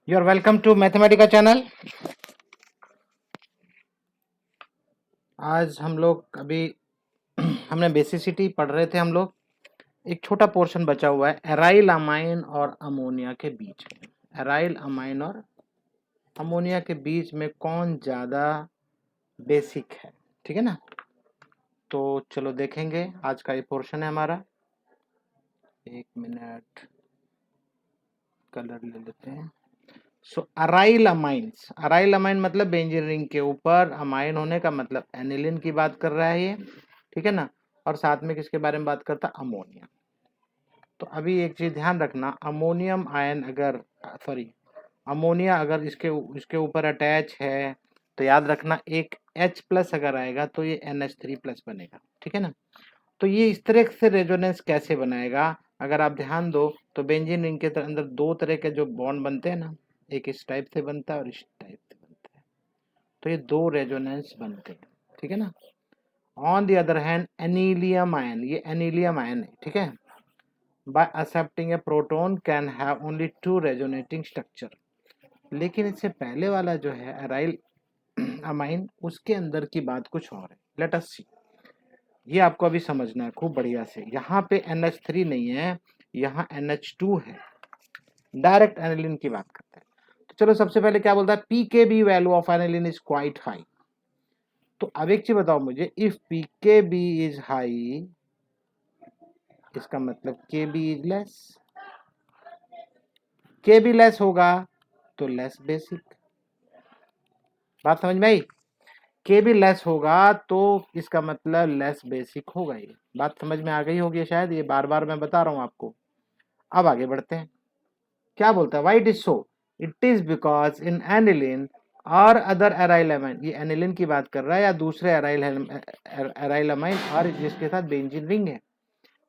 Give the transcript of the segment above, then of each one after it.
You are welcome to Mathematica channel. आज हम लोग अभी हमने बेसिसिटी पढ़ रहे थे। हम लोग एक छोटा पोर्शन बचा हुआ है एराइल अमाइन और अमोनिया के बीच में। एराइल अमाइन और अमोनिया के बीच में कौन ज़्यादा बेसिक है, ठीक है ना। तो चलो देखेंगे, आज का ये पोर्शन है हमारा। एक मिनट, कलर ले लेते हैं। सो अराइल अमाइंस, अराइल अमाइन मतलब बेंजीन रिंग के ऊपर अमाइन होने का मतलब एनिलिन की बात कर रहा है ये, ठीक है ना। और साथ में किसके बारे में बात करता, अमोनिया। तो अभी एक चीज ध्यान रखना, अमोनियम आयन अगर सॉरी अमोनिया अगर इसके ऊपर अटैच है तो याद रखना एक H प्लस अगर आएगा तो ये NH3 प्लस बनेगा, ठीक है ना। तो ये इस तरह से रेजोनेंस कैसे बनाएगा, अगर आप ध्यान दो तो बेंजीन रिंग के अंदर दो तरह के जो बॉन्ड बनते हैं ना, एक इस टाइप से बनता है और इस टाइप से बनता है। तो ये दो रेजोनेंस बनते हैं, ठीक है ना। On the other hand anilinium ion, ये एनीलियम आयन है, ठीक है। By accepting a proton can have only two resonating structure. लेकिन इससे पहले वाला जो है एराइल अमाइन, उसके अंदर की बात कुछ और है। लेट अस सी, ये आपको अभी समझना है खूब बढ़िया से। यहाँ पे NH3 नहीं है, यहाँ NH2 है। डायरेक्ट एनिलिन की बात करते हैं। तो चलो सबसे पहले क्या बोलता है, pKb value of aniline is quite high. तो अब एक चीज बताओ मुझे, इफ पीकेबी इज हाई इसका मतलब केबी इज लेस। केबी लेस होगा तो लेस बेसिक। बात समझ में आई। केबी लेस होगा तो इसका मतलब लेस बेसिक होगा। ये बात समझ में आ गई होगी शायद, ये बार बार मैं बता रहा हूं आपको। अब आगे बढ़ते हैं। क्या बोलता है, why it is so, it is because in aniline और अदर एराइल अमाइन, ये एनिलिन की बात कर रहा है या दूसरे एराइल अमाइन और जिसके साथ बेंजीन रिंग है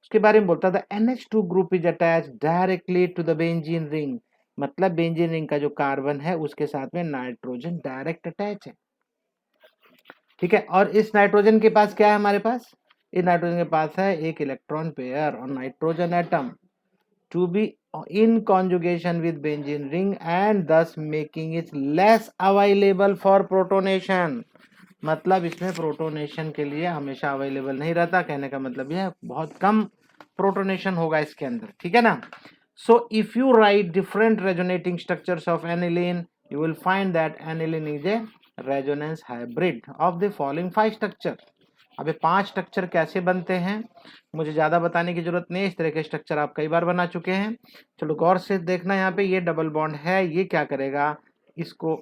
उसके बारे में बोलता था। NH2 group is attach directly to the benzene ring, मतलब बेंजीन रिंग का जो कार्बन है उसके साथ में नाइट्रोजन डायरेक्ट अटैच है, ठीक है। और इस नाइट्रोजन के पास क्या है, हमारे पास इस नाइट्रोजन के पास है एक इलेक्ट्रॉन पेयर और nitrogen atom to be in conjugation with benzene ring and thus making it less available for protonation। मतलब इसमें प्रोटोनेशन के लिए हमेशा अवेलेबल नहीं रहता, कहने का मतलब यह बहुत कम प्रोटोनेशन होगा इसके अंदर, ठीक है ना। So if you right different resonating structures of aniline you will find that aniline is a resonance hybrid of the following 5 structure। अब ये 5 स्ट्रक्चर कैसे बनते हैं मुझे ज्यादा बताने की जरूरत नहीं है, इस तरह के स्ट्रक्चर आप कई बार बना चुके हैं। चलो गौर से देखना, यहाँ पे ये डबल बॉन्ड है, ये क्या करेगा, इसको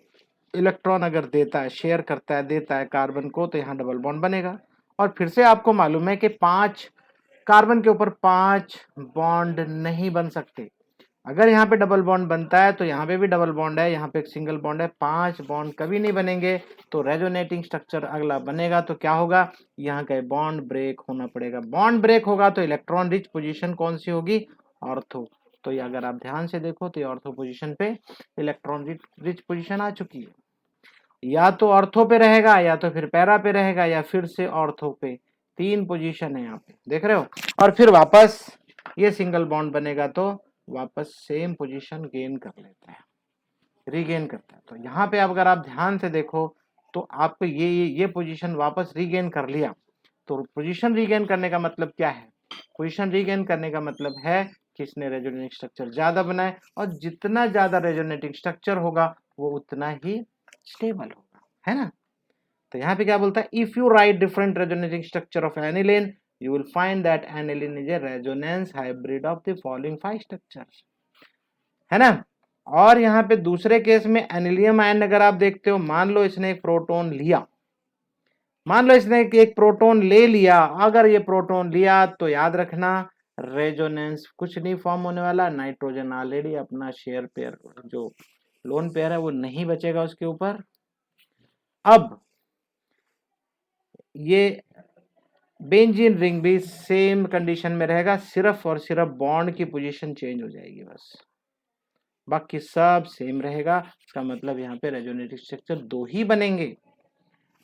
इलेक्ट्रॉन अगर देता है, शेयर करता है, देता है कार्बन को, तो यहाँ डबल बॉन्ड बनेगा। और फिर से आपको मालूम है कि 5 कार्बन के ऊपर 5 बॉन्ड नहीं बन सकते। अगर यहाँ पे डबल बॉन्ड बनता है तो यहाँ पे भी डबल बॉन्ड है, यहाँ पे एक सिंगल बॉन्ड है, 5 बॉन्ड कभी नहीं बनेंगे। तो रेजोनेटिंग स्ट्रक्चर अगला बनेगा तो क्या होगा, यहाँ का बॉन्ड ब्रेक होना पड़ेगा। बॉन्ड ब्रेक होगा तो इलेक्ट्रॉन रिच पोजीशन कौन सी होगी, ऑर्थो। तो ये अगर आप ध्यान से देखो तो ये ऑर्थो पोजीशन पे इलेक्ट्रॉन रिच पोजीशन आ चुकी है। या तो ऑर्थो पे रहेगा, या तो फिर पैरा पे रहेगा, या फिर से ऑर्थो पे। 3 पोजीशन है यहाँ पे, देख रहे हो। और फिर वापस ये सिंगल बॉन्ड बनेगा तो वापस सेम पोजीशन गेन कर लेता है, रीगेन करता है। तो यहाँ पे अब अगर आप ध्यान से देखो तो आपको ये पोजीशन वापस रीगेन कर लिया। तो पोजीशन रीगेन करने का मतलब क्या है, पोजीशन रीगेन करने का मतलब है कि इसने रेजोनेटिंग स्ट्रक्चर ज्यादा बनाए, और जितना ज्यादा रेजोनेटिंग स्ट्रक्चर होगा वो उतना ही स्टेबल होगा, है ना। तो यहाँ पे क्या बोलता है, if you right different resonating structure of aniline you will find that aniline is a resonance hybrid of the following 5 structures, है ना। और यहाँ पे दूसरे केस में एनिलियम आयन अगर आप देखते हो, मान लो इसने एक प्रोटॉन लिया, मान लो इसने एक प्रोटॉन ले लिया, अगर ये प्रोटॉन लिया तो याद रखना रेजोनेंस कुछ नहीं फॉर्म होने वाला। नाइट्रोजन ऑलरेडी अपना शेयर पेयर, जो लोन पेयर है वो नहीं बचेगा उसके ऊपर। अब ये बेंजीन रिंग भी सेम कंडीशन में रहेगा, सिर्फ और सिर्फ बॉन्ड की पोजीशन चेंज हो जाएगी बस, बाकी सब सेम रहेगा। इसका मतलब यहाँ पे रेजोनेटिंग स्ट्रक्चर 2 ही बनेंगे।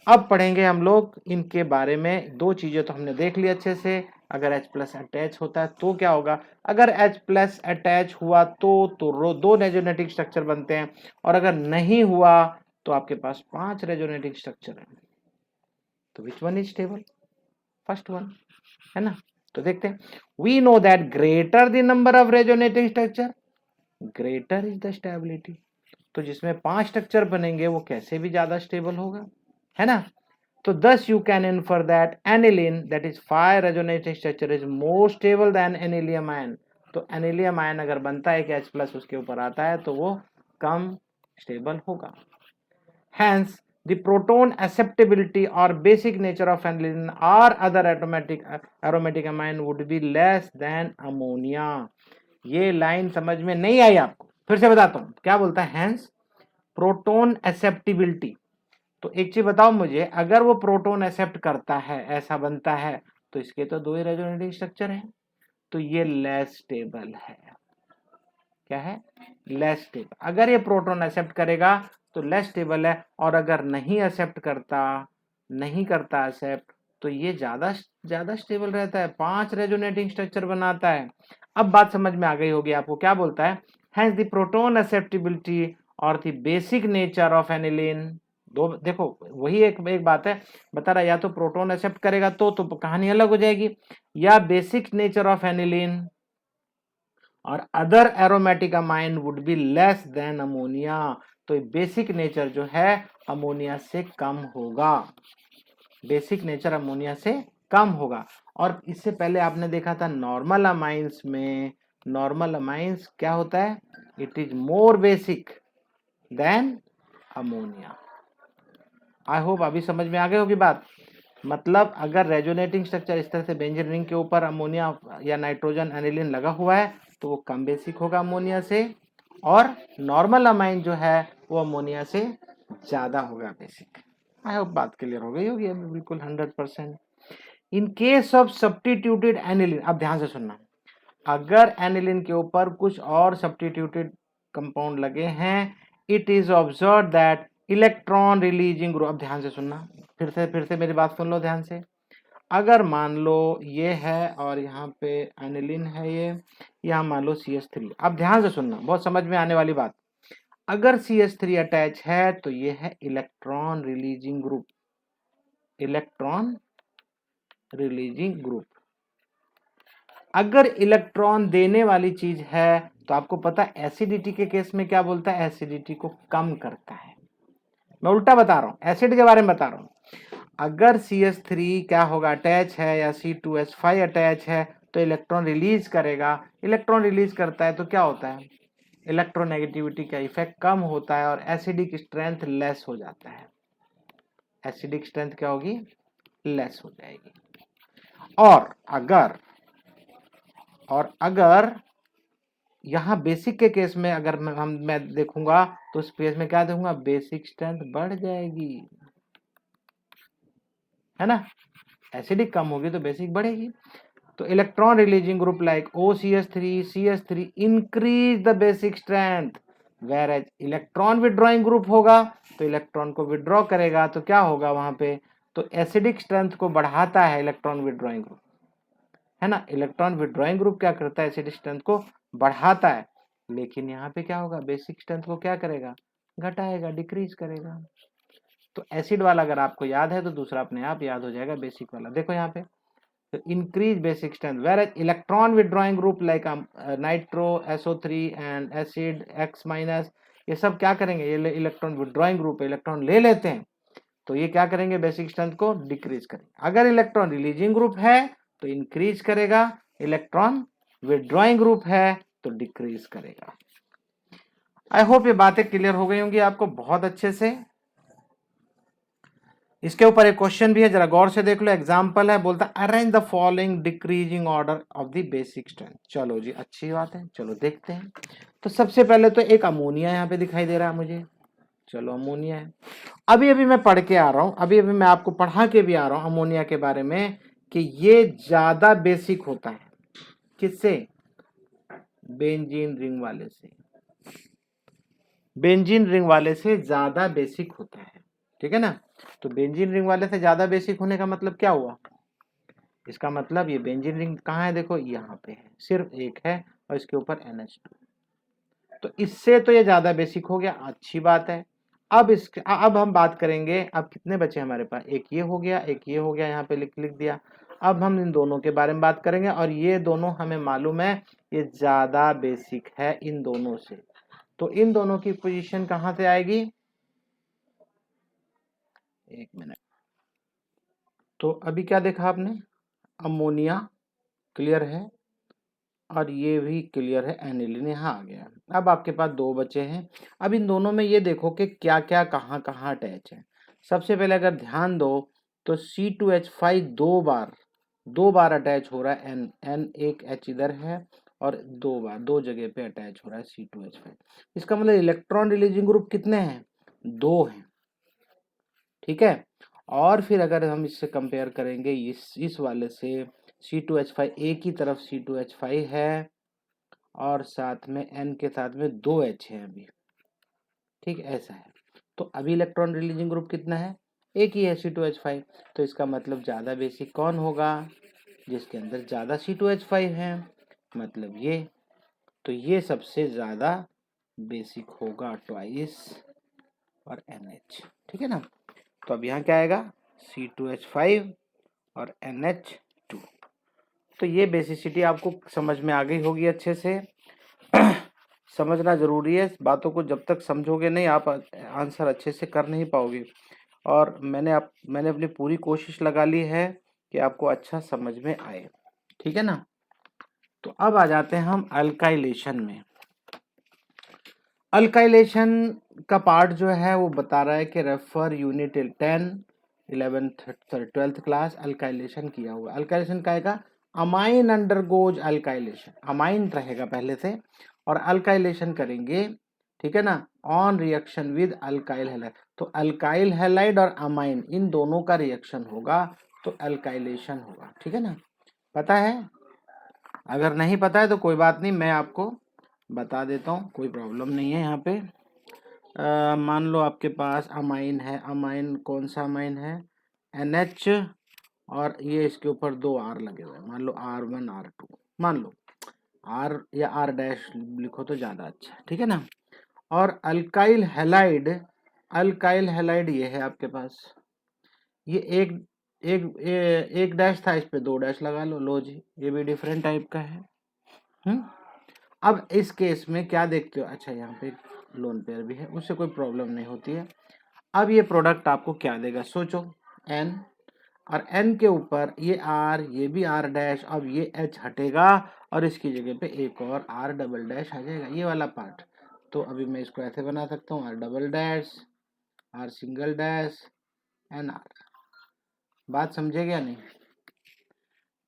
अब पढ़ेंगे हम लोग इनके बारे में। 2 चीजें तो हमने देख ली अच्छे से, अगर H प्लस अटैच होता है तो क्या होगा, अगर H प्लस अटैच हुआ तो दो रेजोनेटिंग स्ट्रक्चर बनते हैं, और अगर नहीं हुआ तो आपके पास 5 रेजोनेटिंग स्ट्रक्चर है। तो which one is stable, first one, है ना। तो देखते हैं, we know that greater the number of resonating structure greater is the stability. तो जिसमें 5 स्ट्रक्चर बनेंगे वो कैसे भी ज्यादा स्टेबल होगा, है ना। तो thus you can infer that aniline that is 5 resonating structure is more stable than anilium ion। तो एनिलियम आयन अगर बनता है कि H प्लस उसके ऊपर आता है तो वो कम स्टेबल होगा। Hence the proton acceptability or basic nature of aniline or other aromatic amine would be less than ammonia। ये लाइन समझ में नहीं आई आपको, फिर से बताता हूं क्या बोलता है। Hence प्रोटोन एक्सेप्टेबिलिटी, तो एक चीज बताओ मुझे, अगर वो प्रोटोन एक्सेप्ट करता है, ऐसा बनता है, तो इसके तो 2 ही रेजोनेटिंग स्ट्रक्चर हैं, तो ये लेस स्टेबल है। क्या है, लेस स्टेबल। अगर ये प्रोटोन एक्सेप्ट करेगा तो लेस स्टेबल है, और अगर नहीं एक्सेप्ट करता, नहीं करता एक्सेप्ट, तो ये ज्यादा ज्यादा स्टेबल रहता है, 5 रेजोनेटिंग स्ट्रक्चर बनाता है। अब बात समझ में आ गई होगी आपको, क्या बोलता है, हैंस द प्रोटोन एक्सेप्टेबिलिटी और the basic nature of aniline. दो देखो, वही एक बात है, बता रहा, या तो प्रोटोन एक्सेप्ट करेगा तो कहानी अलग हो जाएगी, या बेसिक नेचर ऑफ एनिलीन और other aromatic amine would be less than ammonia. तो बेसिक नेचर जो है अमोनिया से कम होगा, बेसिक नेचर अमोनिया से कम होगा। और इससे पहले आपने देखा था नॉर्मल अमाइंस में, नॉर्मल अमाइंस क्या होता है, it is more basic than ammonia. I hope अभी समझ में आ गई होगी बात। मतलब अगर रेजोनेटिंग स्ट्रक्चर इस तरह से बेंजीन रिंग के ऊपर अमोनिया या नाइट्रोजन एनिलीन लगा हुआ है तो वो कम बेसिक होगा अमोनिया से, और नॉर्मल अमाइन जो है वो अमोनिया से ज्यादा होगा बेसिक। आई होप बात क्लियर हो गई होगी अभी बिल्कुल 100%। In case of substituted aniline, अब ध्यान से सुनना, अगर एनिलीन के ऊपर कुछ और सब्स्टिट्यूटेड कंपाउंड लगे हैं, it is observe that electron releasing group, अब ध्यान से सुनना, फिर से मेरी बात सुन लो ध्यान से। अगर मान लो ये है और यहाँ पे एनिलीन है, ये यहाँ मान लो CH3, अब ध्यान से सुनना, बहुत समझ में आने वाली बात। अगर CH3 अटैच है तो ये है electron releasing group, electron releasing group. अगर इलेक्ट्रॉन देने वाली चीज है तो आपको पता है एसिडिटी के केस में क्या बोलता है, एसिडिटी को कम करता है। मैं उल्टा बता रहा हूं, एसिड के बारे में बता रहा हूं। अगर CH3 क्या होगा, अटैच है, या C2H5 अटैच है तो इलेक्ट्रॉन रिलीज करेगा। इलेक्ट्रॉन रिलीज करता है तो क्या होता है, इलेक्ट्रोनेगेटिविटी का इफेक्ट कम होता है और एसिडिक स्ट्रेंथ लेस हो जाता है। एसिडिक स्ट्रेंथ क्या होगी, लेस हो जाएगी। और अगर यहां बेसिक के केस में अगर मैं देखूंगा तो उस केस में क्या देखूंगा, बेसिक स्ट्रेंथ बढ़ जाएगी, है ना। एसिडिक कम होगी तो बेसिक बढ़ेगी। तो electron releasing group like OCH3 CH3 increase the basic strength, where as electron withdrawing group होगा तो इलेक्ट्रॉन को विड्रॉ करेगा तो क्या होगा वहां पे, तो एसिडिक स्ट्रेंथ को बढ़ाता है इलेक्ट्रॉन विड्रॉइंग ग्रुप, है ना। इलेक्ट्रॉन विड्रॉइंग ग्रुप क्या करता है, एसिडिक स्ट्रेंथ को बढ़ाता है। लेकिन यहाँ पे क्या होगा, बेसिक स्ट्रेंथ को क्या करेगा, घटाएगा, डिक्रीज करेगा। तो एसिड वाला अगर आपको याद है तो दूसरा अपने आप याद हो जाएगा बेसिक वाला। देखो यहाँ पे, तो increase basic strength, where electron withdrawing group like nitro SO3 and acid X minus, ये सब क्या करेंगे, ये इलेक्ट्रॉन विड्रॉइंग ग्रुप है, इलेक्ट्रॉन ले लेते हैं, तो ये क्या करेंगे, बेसिक स्ट्रेंथ को डिक्रीज करेंगे। अगर इलेक्ट्रॉन रिलीजिंग ग्रुप है तो इंक्रीज करेगा, इलेक्ट्रॉन विड्रॉइंग ग्रुप है तो डिक्रीज करेगा। आई होप ये बातें क्लियर हो गई होंगी आपको बहुत अच्छे से। इसके ऊपर एक क्वेश्चन भी है, जरा गौर से देख लो, एग्जांपल है, बोलता है arrange the following decreasing order of the basic strength. चलो जी, अच्छी बात है, चलो देखते हैं। तो सबसे पहले तो एक अमोनिया यहाँ पे दिखाई दे रहा है मुझे, चलो अमोनिया है। अभी अभी मैं पढ़ के आ रहा हूँ, अभी अभी मैं आपको पढ़ा के भी आ रहा हूँ अमोनिया के बारे में, कि ये ज्यादा बेसिक होता है, किससे, बेंजीन रिंग वाले से, बेंजीन रिंग वाले से ज्यादा बेसिक होता है, ठीक है ना। तो बेंजीन रिंग वाले से ज्यादा बेसिक होने का मतलब क्या हुआ, इसका मतलब ये बेंजीन रिंग कहाँ है, देखो यहाँ पे है, सिर्फ एक है और इसके ऊपर NH2। तो इससे तो ये ज्यादा बेसिक हो गया, अच्छी बात है। अब हम बात करेंगे, अब कितने बचे हमारे पास, एक ये हो गया, एक ये हो गया, यहाँ पे लिख दिया। अब हम इन दोनों के बारे में बात करेंगे और ये दोनों हमें मालूम है ये ज्यादा बेसिक है इन दोनों से। तो इन दोनों की पोजीशन कहाँ से आएगी, एक मिनट। तो अभी क्या देखा आपने, अमोनिया क्लियर है और ये भी क्लियर है, एनिलीन यहाँ आ गया। अब आपके पास दो बचे हैं। अब इन दोनों में ये देखो कि क्या क्या कहाँ कहाँ अटैच है। सबसे पहले अगर ध्यान दो तो C2H5 दो बार अटैच हो रहा है, N एक H इधर है और दो जगह पे अटैच हो रहा है C2H5। इसका मतलब इलेक्ट्रॉन रिलीजिंग ग्रुप कितने हैं, दो हैं, ठीक है। और फिर अगर हम इससे कंपेयर करेंगे इस वाले से, C2H5 एक ही तरफ C2H5 है और साथ में N के साथ में दो H है अभी, ठीक ऐसा है। तो अभी इलेक्ट्रॉन रिलीजिंग ग्रुप कितना है, एक ही है C2H5। तो इसका मतलब ज़्यादा बेसिक कौन होगा, जिसके अंदर ज़्यादा C2H5 है, मतलब ये। तो ये सबसे ज़्यादा बेसिक होगा, ट्वाइस और NH, ठीक है ना। तो अब यहाँ क्या आएगा, C2H5 और NH2। तो ये बेसिसिटी आपको समझ में आ गई होगी अच्छे से। समझना जरूरी है, बातों को जब तक समझोगे नहीं आप आंसर अच्छे से कर नहीं पाओगे। और मैंने अपनी पूरी कोशिश लगा ली है कि आपको अच्छा समझ में आए, ठीक है ना। तो अब आ जाते हैं हम अल्काइलेशन में। अल्काइलेशन का पार्ट जो है वो बता रहा है कि refer unit 10 12th class, alkylation किया हुआ। अल्काइलेशन का आएगा अमाइन अंडरगोज अल्काइलेशन, अमाइन रहेगा पहले से और अल्काइलेशन करेंगे, ठीक है ना, on reaction with alkyl halide. तो अल्काइल हैलाइड और अमाइन इन दोनों का रिएक्शन होगा तो अल्काइलेशन होगा, ठीक है ना। पता है, अगर नहीं पता है तो कोई बात नहीं, मैं आपको बता देता हूँ, कोई प्रॉब्लम नहीं है। यहाँ पे मान लो आपके पास अमाइन है, अमाइन कौन सा अमाइन है, NH और ये इसके ऊपर दो R लगे हुए हैं, मान लो R1 R2, मान लो R या R डैश लिखो तो ज़्यादा अच्छा, ठीक है ना। और अल्काइल हैलाइड ये है आपके पास, ये एक डैश था, इस पे दो डैश लगा लो जी, ये भी डिफरेंट टाइप का है। अब इस केस में क्या देखते हो, अच्छा यहाँ पे लोन पेयर भी है, उससे कोई प्रॉब्लम नहीं होती है। अब ये प्रोडक्ट आपको क्या देगा, सोचो, N और N के ऊपर ये R, ये भी R डैश, अब ये H हटेगा और इसकी जगह पे एक और R डबल डैश आ जाएगा, ये वाला पार्ट। तो अभी मैं इसको ऐसे बना सकता हूँ, R double dash, R single dash, NR। बात समझे क्या नहीं,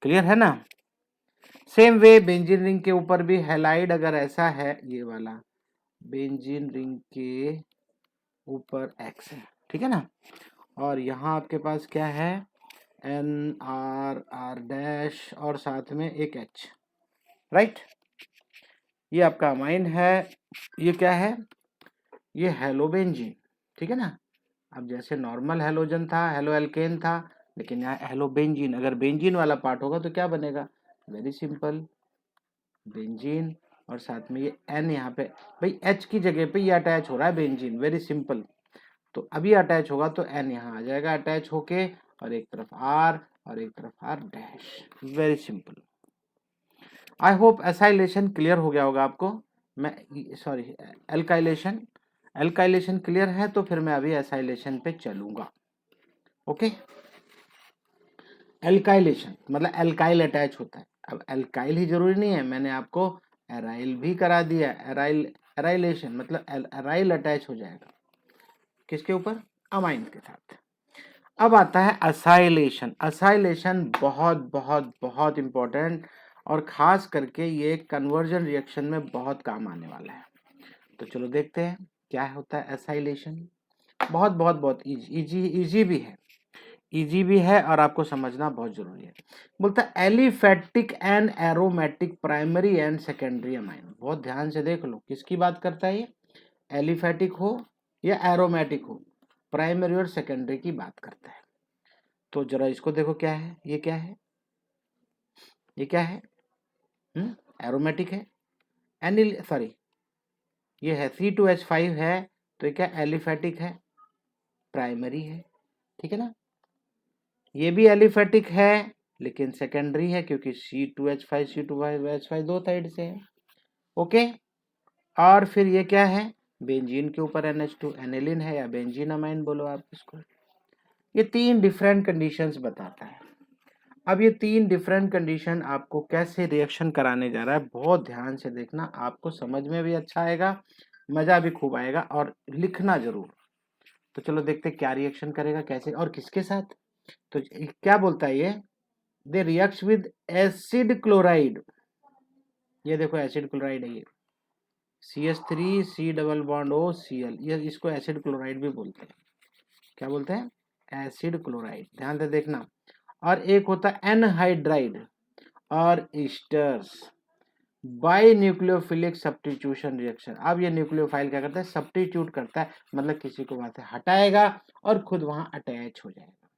क्लियर है ना। सेम वे बेंजीन रिंग के ऊपर भी हैलाइड अगर ऐसा है, ये वाला बेंजीन रिंग के ऊपर X है, ठीक है ना, और यहाँ आपके पास क्या है, R डैश और साथ में एक H, राइट। ये आपका अमाइन है, ये क्या है, ये हेलोबेंजीन, ठीक है ना। अब जैसे नॉर्मल हेलोजन था, हेलो एल्केन था, लेकिन यहाँ हेलोबेंजीन, अगर बेंजीन वाला पार्ट होगा तो क्या बनेगा, वेरी सिंपल, बेंजीन और साथ में ये N यहाँ पे, भाई H की जगह पे ये अटैच हो रहा है बेंजीन, वेरी सिंपल। तो अभी अटैच होगा तो N यहाँ आ जाएगा अटैच होके, और एक तरफ R और एक तरफ R dash, very simple. I hope acylation clear हो गया होगा आपको। मैं सॉरी, एल्काइलेशन क्लियर है, तो फिर मैं अभी एसाइलेशन पे चलूंगा। ओके, एल्काइलेशन मतलब एल्काइल अटैच होता है। अब एल्काइल ही जरूरी नहीं है, मैंने आपको एराइल भी करा दिया, एराइलेशन मतलब एराइल अटैच हो जाएगा किसके ऊपर, अमाइन के साथ। अब आता है असाइलेशन। असाइलेशन बहुत बहुत बहुत इंपॉर्टेंट और खास करके ये कन्वर्जन रिएक्शन में बहुत काम आने वाला है। तो चलो देखते हैं क्या होता है असाइलेशन। बहुत बहुत बहुत इजी भी है और आपको समझना बहुत जरूरी है। बोलता है aliphatic and aromatic primary and secondary amine. बहुत ध्यान से देख लो किसकी बात करता है ये, एलिफैटिक हो या एरोमेटिक हो, प्राइमरी और सेकेंडरी की बात करता है। तो जरा इसको देखो क्या है, ये क्या है, ये क्या है? एरोमेटिक है। एनिल सॉरी, ये है C2H5 है, तो ये क्या एलिफेटिक है, प्राइमरी है, ठीक है ना। ये भी एलिफेटिक है लेकिन सेकेंडरी है क्योंकि C2H5 C2H5 दो साइड से है। ओके, और फिर ये क्या है, बेंजीन के ऊपर NH2, एनिलिन है या बेंजीन अमाइन बोलो आप इसको। ये तीन डिफरेंट कंडीशंस बताता है। अब ये तीन डिफरेंट कंडीशन आपको कैसे रिएक्शन कराने जा रहा है, बहुत ध्यान से देखना, आपको समझ में भी अच्छा आएगा, मजा भी खूब आएगा, और लिखना जरूर। तो चलो देखते क्या रिएक्शन करेगा, कैसे और किसके साथ। तो क्या बोलता है ये, they react with acid chloride. ये देखो एसिड क्लोराइड है ये, CH3 C double bond O Cl, ये इसको एसिड क्लोराइड भी बोलते हैं। क्या बोलते हैं? एसिड क्लोराइड, ध्यान से देखना। और एक होता है एनहाइड्राइड और esters by nucleophilic substitution reaction. अब ये न्यूक्लियोफाइल क्या करता है, सब्स्टिट्यूट करता है, मतलब किसी को वहां से हटाएगा और खुद वहां अटैच हो जाएगा।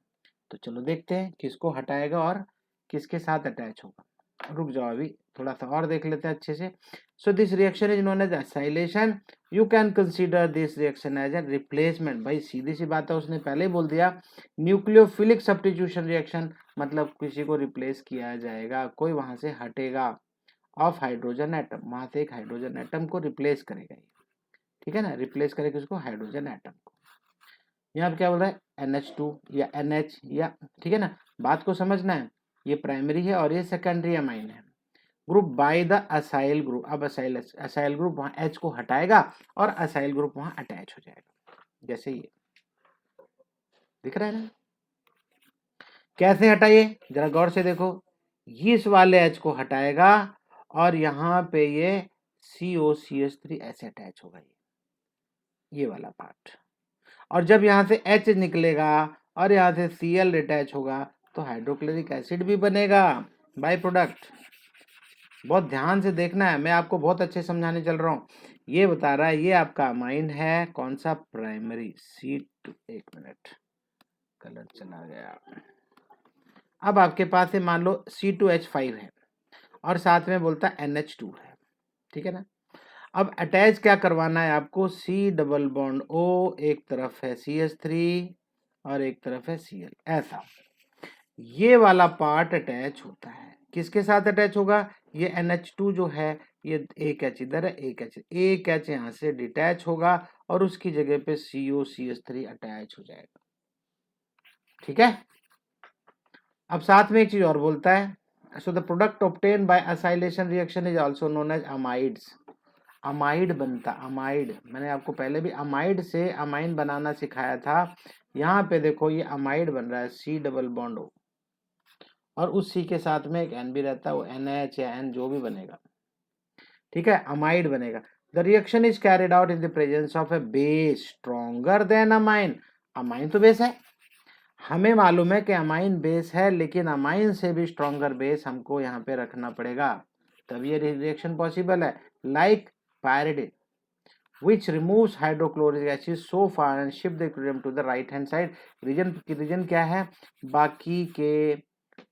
तो चलो देखते हैं किसको हटाएगा और किसके साथ अटैच होगा। रुक जाओ, अभी थोड़ा सा और देख लेते हैं अच्छे से। So this reaction is known as acylation, you can consider this reaction as a replacement. भाई सीधी सी बात है, उसने पहले ही बोल दिया न्यूक्लियोफिलिक सब्स्टिट्यूशन रिएक्शन, मतलब किसी को रिप्लेस किया जाएगा, कोई वहां से हटेगा ऑफ हाइड्रोजन एटम, वहां से एक हाइड्रोजन एटम को रिप्लेस करेगा, ठीक है ना, रिप्लेस करेगा उसको, हाइड्रोजन एटम को। यहाँ पे क्या बोल रहा है, NH2 या NH या, ठीक है ना, बात को समझना है। ये प्राइमरी है और ये सेकेंडरी अमाइन है। Group by the acyl group, अब असाइल ग्रुप वहां H को हटाएगा और असाइल ग्रुप वहां अटैच हो जाएगा, जैसे ये दिख रहा है ना। कैसे हटाइए, जरा गौर से देखो, इस वाले H को हटाएगा और यहाँ पे ये COCH3 ऐसे अटैच होगा, ये वाला पार्ट। और जब यहाँ से H निकलेगा और यहाँ से Cl अटैच होगा तो हाइड्रोक्लोरिक एसिड भी बनेगा, बाय प्रोडक्ट। बहुत ध्यान से देखना है, मैं आपको बहुत अच्छे समझाने चल रहा हूँ। ये बता रहा है, ये आपका अमाइन है, कौन सा, प्राइमरी C2। एक मिनट, कलर चला गया। अब आपके पास है, मान लो C2H5 है और साथ में बोलता है NH2 है, ठीक है ना। अब अटैच क्या करवाना है आपको, C डबल बॉन्ड O, एक तरफ है CH3 और एक तरफ है Cl, ऐसा ये वाला पार्ट अटैच होता है। किसके साथ अटैच होगा, ये NH2 जो है, ये एक H इधर है, एक H यहाँ से डिटैच होगा और उसकी जगह पे COCH3 अटैच हो जाएगा, ठीक है। अब साथ में एक चीज और बोलता है, so the product obtain by acylation reaction is also known as amides. Amide बनता, अमाइड, मैंने आपको पहले भी अमाइड से अमाइन बनाना सिखाया था। यहाँ पे देखो ये अमाइड बन रहा है, C डबल बॉन्ड O, और उस C के साथ में एक N भी रहता है, वो NH या N जो भी बनेगा, ठीक है, अमाइड बनेगा। The reaction is carried out in the presence of A base stronger than amine. Amine तो बेस है, हमें मालूम है कि अमाइन बेस है, लेकिन अमाइन से भी स्ट्रॉन्गर बेस हमको यहाँ पे रखना पड़ेगा, तब ये रिएक्शन पॉसिबल है। Like pyridine which removes hydrochloric acid so far and shift the equilibrium to the right hand side। Reason क्या है, बाकी के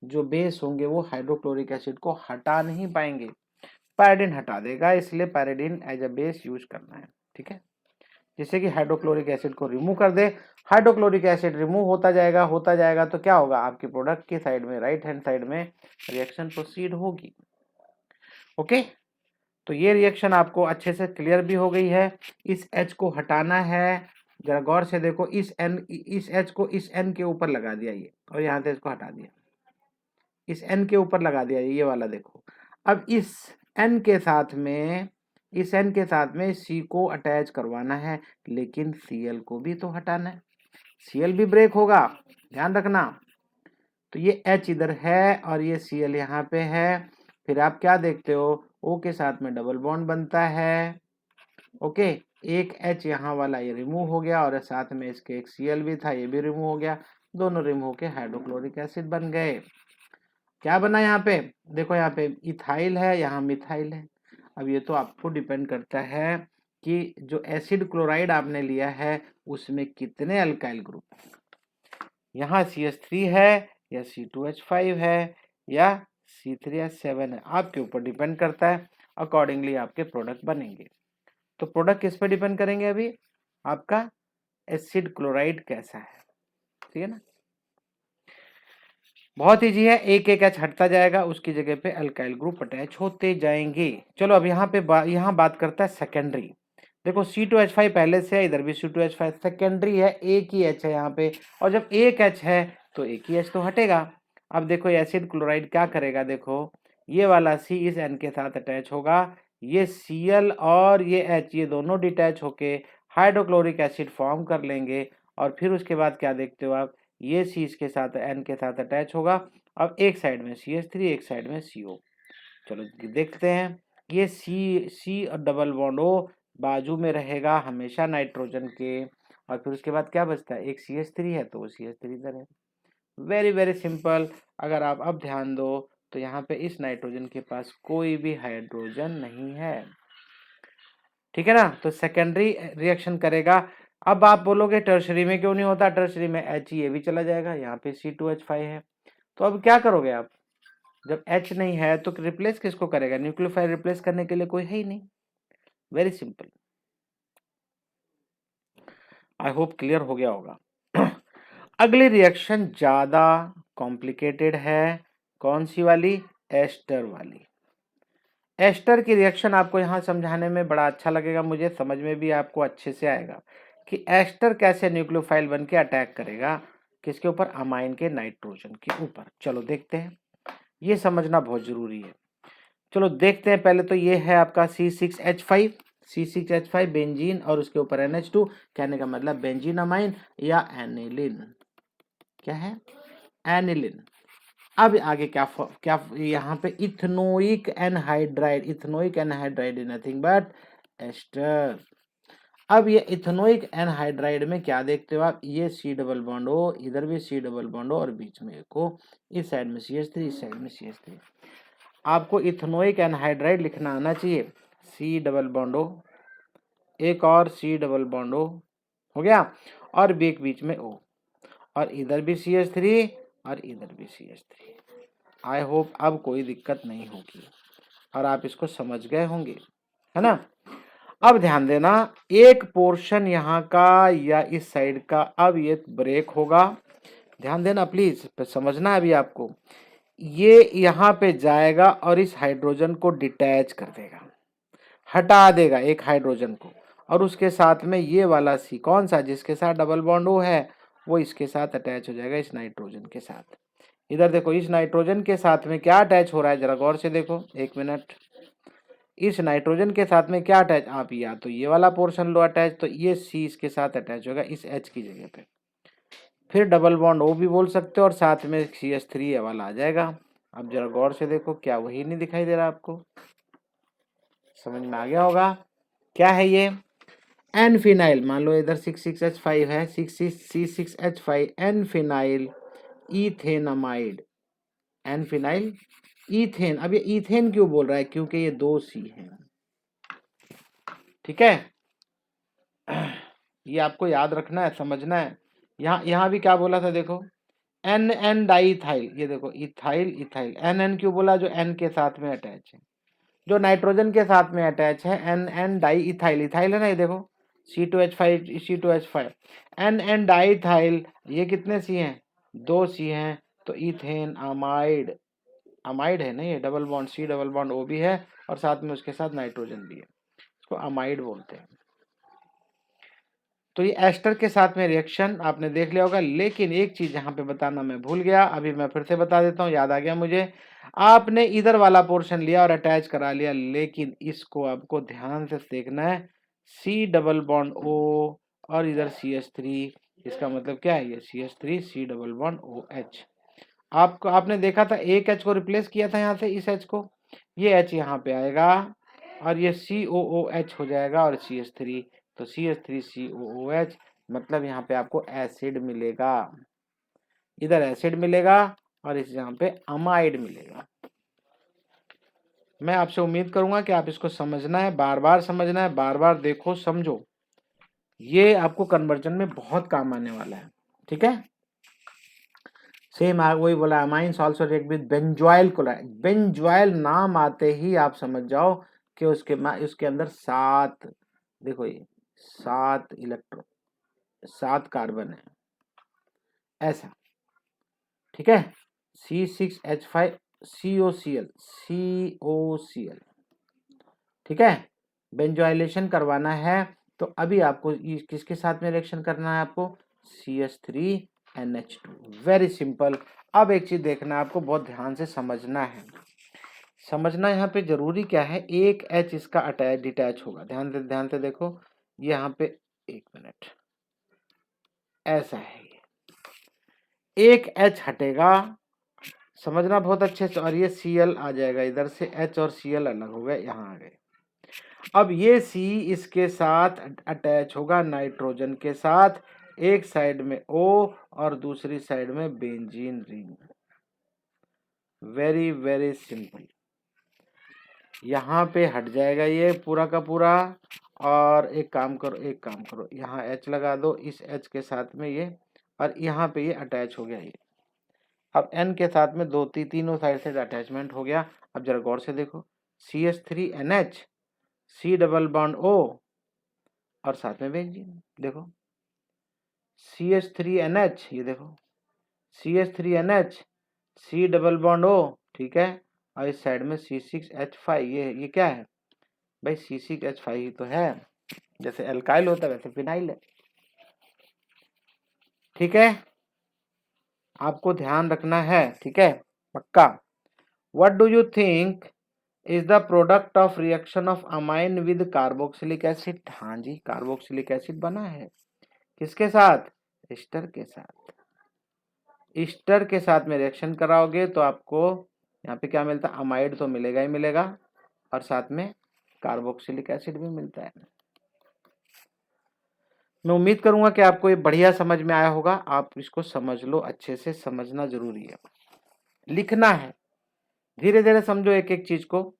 जो बेस होंगे वो हाइड्रोक्लोरिक एसिड को हटा नहीं पाएंगे, पायरिडिन हटा देगा, इसलिए पायरिडिन एज अ बेस यूज करना है, ठीक है। जिससे कि हाइड्रोक्लोरिक एसिड को रिमूव कर दे, हाइड्रोक्लोरिक एसिड रिमूव होता जाएगा तो क्या होगा, आपकी प्रोडक्ट की साइड में, राइट हैंड साइड में रिएक्शन प्रोसीड होगी। ओके, तो ये रिएक्शन आपको अच्छे से क्लियर भी हो गई है। इस H को हटाना है, जरा गौर से देखो, इस H को इस N के ऊपर लगा दिया ये, और यहाँ से इसको हटा दिया, इस N के ऊपर लगा दिया ये वाला देखो। अब इस N के साथ में, इस N के साथ में C को अटैच करवाना है, लेकिन Cl को भी तो हटाना है, Cl भी ब्रेक होगा, ध्यान रखना। तो ये H इधर है और ये Cl यहाँ पे है, फिर आप क्या देखते हो, O के साथ में डबल बॉन्ड बनता है, ओके, एक H यहाँ वाला ये रिमूव हो गया और साथ में इसके एक Cl भी था, ये भी रिमूव हो गया, दोनों रिमूव होके हाइड्रोक्लोरिक एसिड बन गए। क्या बना यहाँ पे, देखो यहाँ पे इथाइल है, यहाँ मिथाइल है। अब ये तो आपको डिपेंड करता है कि जो एसिड क्लोराइड आपने लिया है उसमें कितने अल्काइल ग्रुप, यहाँ CH3 है या C2H5 है या C3H7 है, आपके ऊपर डिपेंड करता है, अकॉर्डिंगली आपके प्रोडक्ट बनेंगे। तो प्रोडक्ट किस पे डिपेंड करेंगे? अभी आपका एसिड क्लोराइड कैसा है, ठीक है ना। बहुत ईजी है, एक एक एच हटता जाएगा, उसकी जगह पे अल्काइल ग्रुप अटैच होते जाएंगे। चलो अब यहाँ पे यहाँ बात करता है सेकेंडरी। देखो C2H5 पहले से है, इधर भी C2H5 सेकेंडरी है, एक ही एच है यहाँ पे, और जब एक एच है तो एक ही एच तो हटेगा। अब देखो एसिड क्लोराइड क्या करेगा, देखो ये वाला C इस N के साथ अटैच होगा, ये Cl और ये H ये दोनों डिटैच होके हाइड्रोक्लोरिक एसिड फॉर्म कर लेंगे, और फिर उसके बाद क्या देखते हो आप, ये C इसके साथ N के साथ अटैच होगा। अब एक साइड में CH3 एक साइड में CO। चलो देखते हैं, ये C और डबल बॉन्ड O बाजू में रहेगा हमेशा नाइट्रोजन के, और फिर उसके बाद क्या बचता है, एक CH3 है तो वो CH3 इधर है। Very very simple. अगर आप अब ध्यान दो तो यहाँ पे इस नाइट्रोजन के पास कोई भी हाइड्रोजन नहीं है, ठीक है ना। तो सेकेंडरी रिएक्शन करेगा। अब आप बोलोगे टर्शरी में क्यों नहीं होता, टर्शरी में H ये भी चला जाएगा, यहाँ पे C2H5 है। तो अब क्या करोगे आप, जब H नहीं है तो रिप्लेस किसको करेगा, न्यूक्लियोफाइल रिप्लेस करने के लिए कोई है ही नहीं। Very simple, I hope clear हो गया होगा। अगली रिएक्शन ज्यादा कॉम्प्लिकेटेड है, कौन सी वाली, एस्टर वाली। एस्टर की रिएक्शन आपको यहाँ समझाने में बड़ा अच्छा लगेगा, मुझे समझ में भी आपको अच्छे से आएगा कि एस्टर कैसे न्यूक्लियोफाइल बन के अटैक करेगा किसके ऊपर, अमाइन के नाइट्रोजन के ऊपर। चलो देखते हैं, ये समझना बहुत जरूरी है। चलो देखते हैं, पहले तो ये है आपका C6H5 बेंजीन और उसके ऊपर NH2, कहने का मतलब बेंजीन अमाइन या एनिलिन, क्या है, एनिलिन। अब आगे क्या क्या यहाँ पे ethanoic anhydride, ethanoic anhydride is nothing but ester. अब ये इथेनोइक एनहाइड्राइड में क्या देखते हो आप, ये C डबल बॉन्ड O, इधर भी C डबल बॉन्ड O और बीच में एक O, इस साइड में CH3 इस साइड में CH3। आपको इथेनोइक एनहाइड्राइड लिखना आना चाहिए, C डबल बॉन्ड O, एक और C डबल बॉन्ड O हो गया, और बीच में O, और इधर भी CH3 और इधर भी CH3। आई होप अब कोई दिक्कत नहीं होगी और आप इसको समझ गए होंगे, है ना। अब ध्यान देना, एक पोर्शन यहाँ का या इस साइड का अब ये ब्रेक होगा, ध्यान देना प्लीज, समझना अभी आपको। ये यहाँ पे जाएगा और इस हाइड्रोजन को डिटैच कर देगा, हटा देगा एक हाइड्रोजन को, और उसके साथ में ये वाला C कौन सा, जिसके साथ डबल बॉन्ड O है, वो इसके साथ अटैच हो जाएगा इस नाइट्रोजन के साथ। इधर देखो इस नाइट्रोजन के साथ में क्या अटैच हो रहा है, जरा गौर से देखो, एक मिनट, इस नाइट्रोजन के साथ में क्या अटैच, आप या तो ये वाला पोर्शन लो अटैच, तो ये C इसके साथ अटैच होगा इस H की जगह पे, फिर डबल बॉन्ड O भी बोल सकते हो, और साथ में CH3 ये वाला आ जाएगा। अब जरा गौर से देखो, क्या वही नहीं दिखाई दे रहा आपको, समझ में आ गया होगा क्या है ये, एन फिनाइल। मान लो इधर 6,6H5 है, C6H5 N phenyl ethanamide, N phenyl ethane. अब ये इथेन क्यों बोल रहा है, क्योंकि ये 2 C हैं, ठीक है। ये आपको याद रखना है, समझना है। यहाँ भी क्या बोला था देखो, एन एन डाइथाइल, ये देखो इथाइल इथाइल, एन एन क्यों बोला, जो एन के साथ में अटैच है, जो नाइट्रोजन के साथ में अटैच है, N N di ethyl, ethyl है ना, ये देखो C2H5 एन एन डाइथाइल, ये कितने C हैं, 2 C हैं, तो इथेन अमाइड, अमाइड है ना, ये double bond C double bond O भी है, और साथ में उसके साथ नाइट्रोजन भी है, इसको अमाइड बोलते हैं। तो ये एस्टर के साथ में रिएक्शन आपने देख लिया होगा, लेकिन एक चीज यहाँ पे बताना मैं भूल गया, अभी मैं फिर से बता देता हूँ, याद आ गया मुझे। आपने इधर वाला पोर्शन लिया और अटैच करा लिया, लेकिन इसको आपको ध्यान से देखना है, C डबल बॉन्ड O और इधर CH3, इसका मतलब क्या है, ये CH3 C double bond OH। आपको आपने देखा था एक H को रिप्लेस किया था यहाँ से, इस H को, ये H यहाँ पे आएगा और ये COOH हो जाएगा, और CH3, तो CH3COOH, मतलब यहाँ पे आपको एसिड मिलेगा, इधर एसिड मिलेगा और इस यहाँ पे अमाइड मिलेगा। मैं आपसे उम्मीद करूंगा कि आप इसको समझना है, बार बार समझना है, बार बार देखो समझो, ये आपको कन्वर्जन में बहुत काम आने वाला है, ठीक है। सेम वही बोला, amines also react with benzoyl chloride. Benzoyl नाम आते ही आप समझ जाओ कि उसके अंदर 7, देखो ये 7 इलेक्ट्रॉन, 7 कार्बन है, ऐसा, ठीक है। C6H5 COCl, COCl, ठीक है। बेंजोइलेशन करवाना है तो अभी आपको किसके साथ में रिएक्शन करना है, आपको CH3NH2। Very simple. अब एक चीज देखना, आपको बहुत ध्यान से समझना है। समझना यहाँ पे जरूरी क्या है, एक H इसका अटैच डिटैच होगा, ध्यान से देखो यहाँ पे, एक मिनट, ऐसा है ये, एक H हटेगा, समझना बहुत अच्छे से, और ये Cl आ जाएगा इधर से, H और Cl अलग हो गए, यहाँ आ गए। अब ये C इसके साथ अटैच होगा नाइट्रोजन के साथ, एक साइड में O और दूसरी साइड में benzene ring. Very very simple. यहाँ पे हट जाएगा ये पूरा का पूरा, और एक काम करो, यहाँ H लगा दो इस H के साथ में ये, और यहाँ पे ये अटैच हो गया ये। अब N के साथ में तीनों साइड से अटैचमेंट हो गया। अब जरा गौर से देखो, CH3NH, C double bond O, और साथ में बेंजीन, देखो CH3NH, ये देखो CH3NH, C double bond O, ठीक है, और इस साइड में C6H5, ये क्या है भाई, C6H5 ही तो है, जैसे एल्काइल होता है वैसे फिनाइल है, ठीक है, आपको ध्यान रखना है, ठीक है, पक्का। What do you think is the product of reaction of amine with carboxylic acid? हाँ जी, कार्बोक्सिलिक एसिड बना है, किसके साथ, ईस्टर के साथ। ईस्टर के साथ में रिएक्शन कराओगे तो आपको यहाँ पे क्या मिलता है, अमाइड तो मिलेगा ही मिलेगा, और साथ में कार्बोक्सिलिक एसिड भी मिलता है। मैं उम्मीद करूंगा कि आपको ये बढ़िया समझ में आया होगा। आप इसको समझ लो, अच्छे से समझना जरूरी है, लिखना है, धीरे धीरे समझो एक एक चीज को।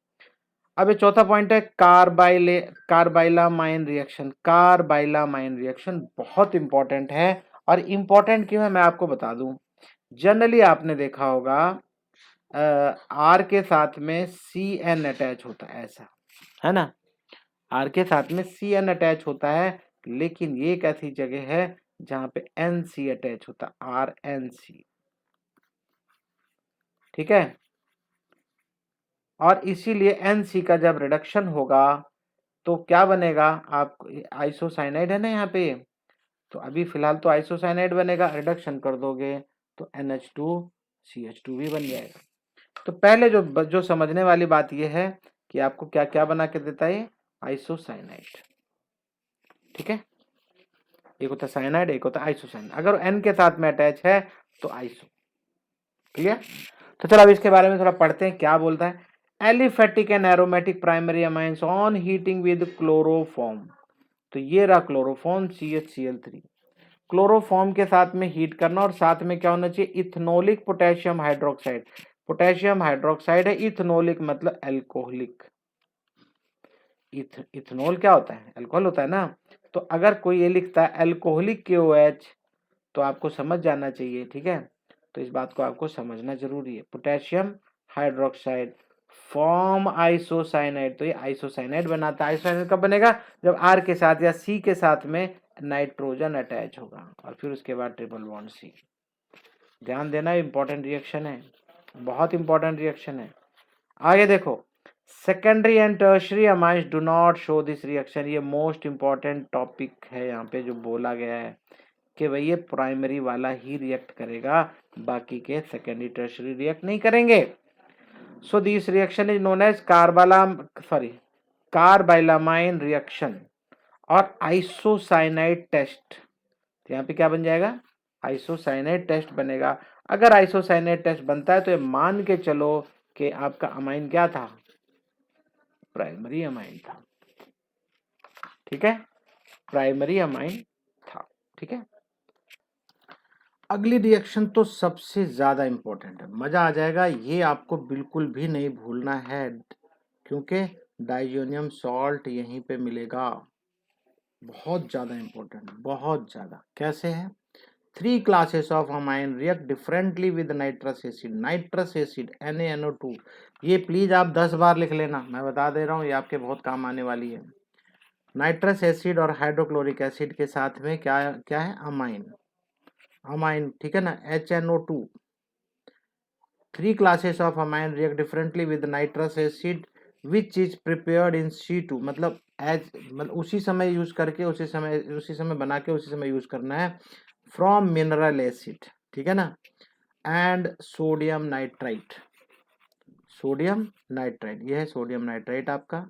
अब ये चौथा पॉइंट है, कार्बाइलामाइन रिएक्शन। कार्बाइलामाइन रिएक्शन बहुत इंपॉर्टेंट है, और इंपॉर्टेंट क्यों है मैं आपको बता दूं। जनरली आपने देखा होगा आर के साथ में CN अटैच होता है, ऐसा है ना, आर के साथ में CN अटैच होता है, लेकिन ये एक ऐसी जगह है जहां पे NC अटैच होता है, RNC, ठीक है। और इसीलिए NC का जब रिडक्शन होगा तो क्या बनेगा, आपको आइसोसाइनाइड है ना यहाँ पे, तो अभी फिलहाल तो आइसोसाइनाइड बनेगा, रिडक्शन कर दोगे तो NH2CH2 भी बन जाएगा। तो पहले जो समझने वाली बात यह है कि आपको क्या क्या बना के देता है, आइसोसाइनाइड, ठीक है। एक होता है साइनाइड, एक होता है आइसोसाइनाइड। अगर N के साथ में अटैच है तो आइसो, क्लियर। तो चलो अब इसके बारे में थोड़ा पढ़ते हैं, क्या बोलता है। Aliphatic and aromatic primary amines on heating with chloroform, तो ये रहा क्लोरोफॉर्म CHCl3, क्लोरोफॉर्म के साथ में हीट करना, और साथ में क्या होना चाहिए, इथनोलिक पोटेशियम हाइड्रोक्साइड। पोटेशियम हाइड्रोक्साइड है, इथनोलिक मतलब एल्कोहलिक। इथनॉल क्या होता है, अल्कोहल होता है ना। तो अगर कोई ये लिखता है अल्कोहलिक KOH तो आपको समझ जाना चाहिए, ठीक है। तो इस बात को आपको समझना जरूरी है। पोटेशियम हाइड्रोक्साइड फॉर्म आइसोसाइनाइड, तो ये आइसोसाइनाइड बनाता है। आइसोसाइनाइड कब बनेगा, जब R के साथ या C के साथ में नाइट्रोजन अटैच होगा, और फिर उसके बाद ट्रिपल बॉन्ड C। ध्यान देना, इंपॉर्टेंट रिएक्शन है, बहुत इंपॉर्टेंट रिएक्शन है। आगे देखो, secondary and tertiary amines do not show this reaction. ये मोस्ट इंपॉर्टेंट टॉपिक है यहाँ पे जो बोला गया है कि भाई ये प्राइमरी वाला ही रिएक्ट करेगा, बाकी के सेकेंडरी टर्शरी रिएक्ट नहीं करेंगे। So this reaction is known as carbylamine reaction और आइसोसाइनाइड टेस्ट। तो यहाँ पे क्या बन जाएगा, आइसोसाइनाइड टेस्ट बनेगा। अगर आइसोसाइनाइड टेस्ट बनता है तो ये मान के चलो कि आपका अमाइन क्या था, प्राइमरी अमाइन था, ठीक है, प्राइमरी अमाइन था, ठीक है। अगली रिएक्शन तो सबसे ज्यादा इंपॉर्टेंट है, मजा आ जाएगा, ये आपको बिल्कुल भी नहीं भूलना है, क्योंकि डाइजोनियम सॉल्ट यहीं पे मिलेगा। बहुत ज्यादा इंपॉर्टेंट, बहुत ज्यादा। कैसे है, 3 classes of amine react differently with nitrous acid NaNO2। ये प्लीज आप 10 बार लिख लेना, मैं बता दे रहा हूँ, ये आपके बहुत काम आने वाली है। नाइट्रस एसिड और हाइड्रोक्लोरिक एसिड के साथ में क्या क्या है, अमाइन, ठीक है ना, HNO2। 3 classes of amine react differently with nitrous acid which is prepared in C2, मतलब उसी समय यूज करके उसी समय बना के उसी समय यूज करना है, फ्रॉम मिनरल एसिड, ठीक है ना, एंड सोडियम नाइट्राइट। यह है सोडियम नाइट्राइट आपका,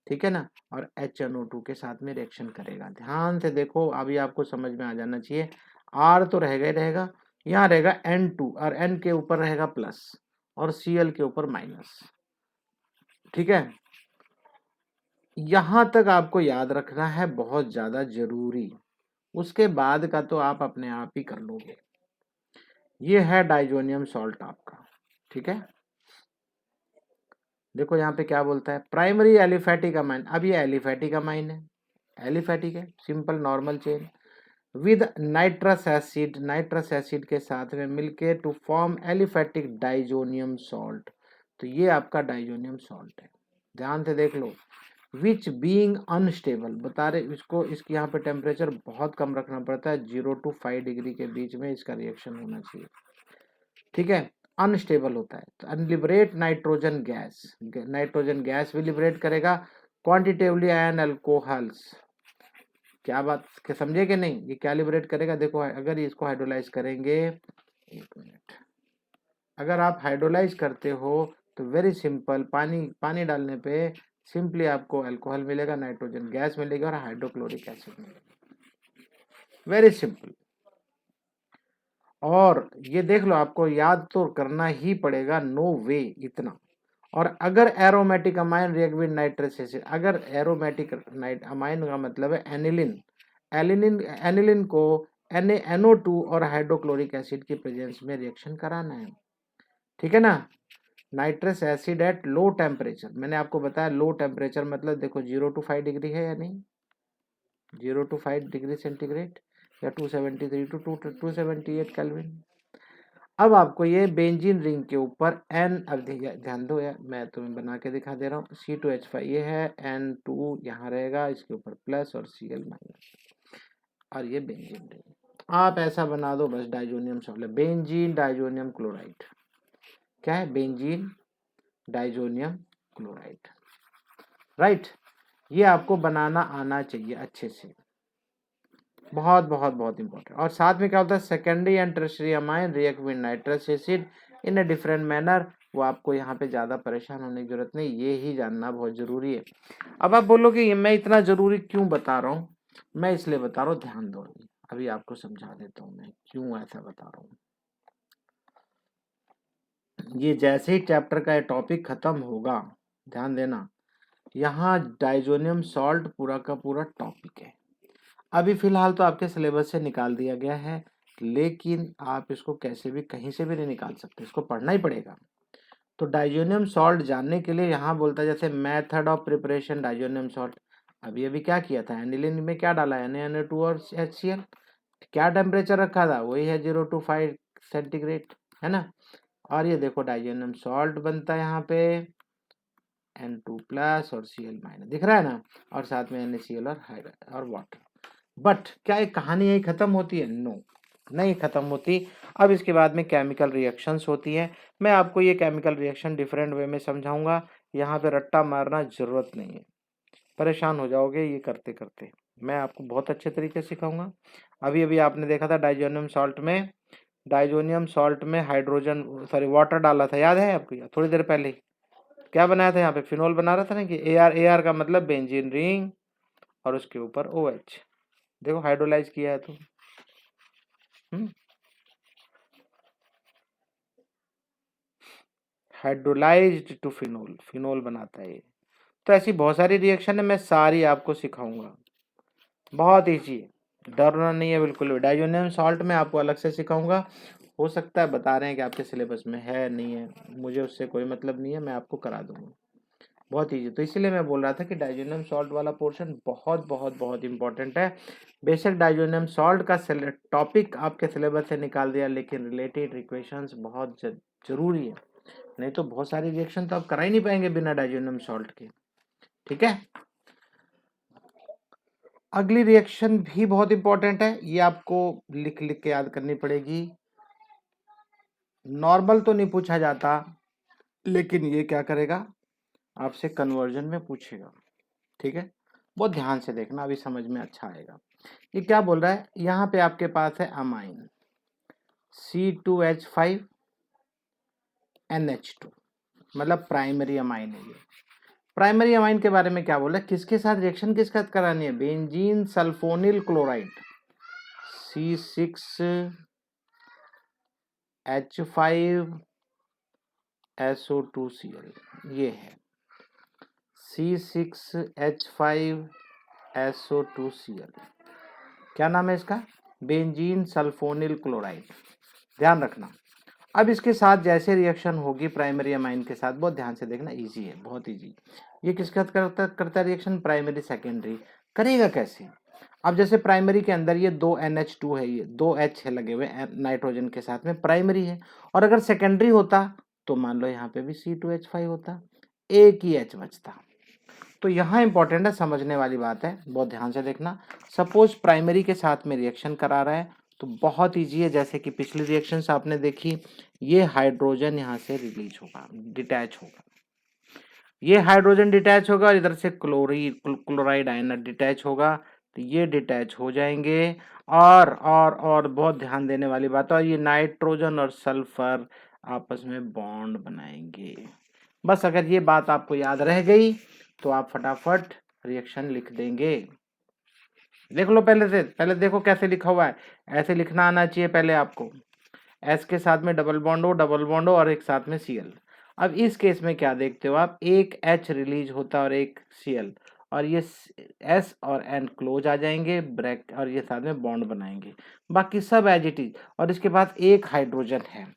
ठीक है ना, और HNO2 के साथ में रिएक्शन करेगा। ध्यान से देखो, अभी आपको समझ में आ जाना चाहिए। R तो रहेगा ही रहेगा, यहाँ रहेगा N2 और N के ऊपर रहेगा प्लस और Cl के ऊपर माइनस, ठीक है। यहां तक आपको याद रखना है, बहुत ज्यादा जरूरी। उसके बाद का तो आप अपने आप ही कर लोगे। ये है डाइजोनियम सॉल्ट आपका, ठीक है। देखो यहाँ पे क्या बोलता है, प्राइमरी एलिफेटिक अमाइन। अब ये एलिफेटिक अमाइन है, एलिफेटिक है, simple normal chain with nitrous acid के साथ में मिलके to form aliphatic diazonium salt. तो ये आपका डाइजोनियम सॉल्ट है। ध्यान से देख लो, विच बीइंग अनस्टेबल, बता रहे इसको, इसकी यहाँ पे टेम्परेचर बहुत कम रखना पड़ता है, 0 to 5 डिग्री के बीच में इसका रिएक्शन होना चाहिए, ठीक है। अनस्टेबल होता है तो अनलिबरेट नाइट्रोजन गैस भी लिबरेट करेगा क्वांटिटेटिवली एंड अल्कोहल्स। क्या बात के समझे कि नहीं, ये क्या लिबरेट करेगा, देखो अगर इसको हाइड्रोलाइज करेंगे, एक मिनट, अगर आप हाइड्रोलाइज करते हो तो वेरी सिंपल, पानी डालने पे सिंपली आपको अल्कोहल मिलेगा, नाइट्रोजन गैस मिलेगा और हाइड्रोक्लोरिक एसिड मिलेगा, वेरी सिंपल। और ये देख लो, आपको याद तो करना ही पड़ेगा, नो वे इतना। और अगर aromatic amine react with nitrous acid, अगर एरोमेटिक अमाइन का मतलब है एनिलिन, एनिलिन को NaNO2 और हाइड्रोक्लोरिक एसिड की प्रेजेंस में रिएक्शन कराना है, ठीक है ना। Nitrous acid at low temperature, मैंने आपको बताया लो टेम्परेचर मतलब देखो 0 to 5 डिग्री है या नहीं, 0 to 5 डिग्री सेंटीग्रेड या 273 to 278 केल्विन। अब आपको ये बेंजीन रिंग के ऊपर N, अब ध्यान दो यार, मैं तुम्हें बना के दिखा दे रहा हूँ, C2H5 ये है, N2 यहाँ रहेगा, इसके ऊपर प्लस और Cl माइनस, और ये बेंजीन रिंग। आप ऐसा बना दो बस, diazonium salt, benzene diazonium chloride. क्या है, बेंजीन डाइजोनियम क्लोराइड, राइट। ये आपको बनाना आना चाहिए अच्छे से, बहुत बहुत बहुत इंपॉर्टेंट। और साथ में क्या होता है, secondary and tertiary amine react with nitrous acid in a different manner. वो आपको यहाँ पे ज्यादा परेशान होने की जरूरत नहीं, ये ही जानना बहुत जरूरी है। अब आप बोलोगे ये मैं इतना जरूरी क्यों बता रहा हूँ, मैं इसलिए बता रहा हूँ, ध्यान दो, अभी आपको समझा देता हूँ मैं क्यों ऐसा बता रहा हूँ। ये जैसे ही चैप्टर का टॉपिक खत्म होगा, ध्यान देना, यहाँ डाइजोनियम सॉल्ट पूरा का पूरा टॉपिक है। अभी फिलहाल तो आपके सिलेबस से निकाल दिया गया है, लेकिन आप इसको कैसे भी कहीं से भी नहीं निकाल सकते, इसको पढ़ना ही पड़ेगा। तो डाइजोनियम सॉल्ट जानने के लिए यहाँ बोलता है जैसे method of preparation diazonium salt. अभी अभी क्या किया था, एनिलीन में क्या डाला है, NaNO2 और HCl, क्या टेम्परेचर रखा था, वही है 0 to 5 सेंटीग्रेड, है ना। और ये देखो डाइजोनियम सॉल्ट बनता है यहाँ पे N2 प्लस और Cl माइनस, दिख रहा है ना, और साथ में NaCl और वाटर। बट क्या ये कहानी यही खत्म होती है, नो, नहीं खत्म होती। अब इसके बाद में केमिकल रिएक्शंस होती हैं, मैं आपको ये केमिकल रिएक्शन डिफरेंट वे में समझाऊंगा, यहाँ पे रट्टा मारना जरूरत नहीं है, परेशान हो जाओगे ये करते करते, मैं आपको बहुत अच्छे तरीके से सिखाऊंगा। अभी अभी आपने देखा था डाइजोनियम सॉल्ट में हाइड्रोजन सॉरी वाटर डाला था, याद है आपको, थोड़ी देर पहले क्या बनाया था, यहाँ पे फिनोल बना रहा था ना, कि AR का मतलब बेंजीन रिंग और उसके ऊपर OH, देखो हाइड्रोलाइज किया है तो हाइड्रोलाइज्ड टू फिनोल बनाता है ये। तो ऐसी बहुत सारी रिएक्शन है, मैं सारी आपको सिखाऊंगा, बहुत ईजी है, डरना नहीं है बिल्कुल भी। डाइजोनियम सॉल्ट में आपको अलग से सिखाऊंगा, हो सकता है बता रहे हैं कि आपके सिलेबस में है नहीं है, मुझे उससे कोई मतलब नहीं है, मैं आपको करा दूंगा। बहुत ईजी। तो इसीलिए मैं बोल रहा था कि डाइजोनियम सॉल्ट वाला पोर्शन बहुत बहुत बहुत इंपॉर्टेंट है। बेशक डाइजोनियम सॉल्ट का टॉपिक आपके सिलेबस से निकाल दिया, लेकिन रिलेटेड इक्वेशंस बहुत जरूरी है, नहीं तो बहुत सारी रिएक्शन तो आप करा ही नहीं पाएंगे बिना डाइजोनियम सॉल्ट के। ठीक है, अगली रिएक्शन भी बहुत इंपॉर्टेंट है, ये आपको लिख लिख के याद करनी पड़ेगी। नॉर्मल तो नहीं पूछा जाता, लेकिन ये क्या करेगा, आपसे कन्वर्जन में पूछेगा। ठीक है, बहुत ध्यान से देखना, अभी समझ में अच्छा आएगा। ये क्या बोल रहा है, यहाँ पे आपके पास है अमाइन C2H5NH2, मतलब प्राइमरी अमाइन है ये। प्राइमरी अमाइन के बारे में क्या बोल रहा है, किसके साथ रिएक्शन किसके साथ करानी है, बेंजीन सल्फोनिल क्लोराइड C6H5SO2Cl, ये है C6H5SO2Cl, क्या नाम है इसका, बेंजीन सल्फोनिल क्लोराइड। ध्यान रखना, अब इसके साथ जैसे रिएक्शन होगी प्राइमरी अमाइन के साथ, बहुत ध्यान से देखना, इजी है, बहुत इजी। ये किसके साथ करता है रिएक्शन, प्राइमरी सेकेंडरी। करेगा कैसे, अब जैसे प्राइमरी के अंदर ये 2 NH2 है, ये 2 H है लगे हुए नाइट्रोजन के साथ में, प्राइमरी है। और अगर सेकेंडरी होता तो मान लो यहाँ पे भी C2H5 होता, एक ही H बचता। तो यहाँ इंपॉर्टेंट है, समझने वाली बात है, बहुत ध्यान से देखना। सपोज प्राइमरी के साथ में रिएक्शन करा रहा है, तो बहुत ईजी है, जैसे कि पिछली रिएक्शंस आपने देखी, ये हाइड्रोजन यहाँ से रिलीज होगा, डिटैच होगा, ये हाइड्रोजन डिटैच होगा, और इधर से क्लोराइड आयन डिटैच होगा, तो ये डिटैच हो जाएंगे। और बहुत ध्यान देने वाली बात है, और ये नाइट्रोजन और सल्फर आपस में बॉन्ड बनाएंगे। बस अगर ये बात आपको याद रह गई तो आप फटाफट रिएक्शन लिख देंगे। देख लो पहले से, पहले देखो कैसे लिखा हुआ है, ऐसे लिखना आना चाहिए पहले आपको। एस के साथ में डबल बॉन्ड हो और एक साथ में Cl। अब इस केस में क्या देखते हो आप, एक H रिलीज होता है और एक Cl, और ये S और N क्लोज आ जाएंगे ब्रैक, और ये साथ में बॉन्ड बनाएंगे, बाकी सब एज इट इज। और इसके बाद एक हाइड्रोजन है।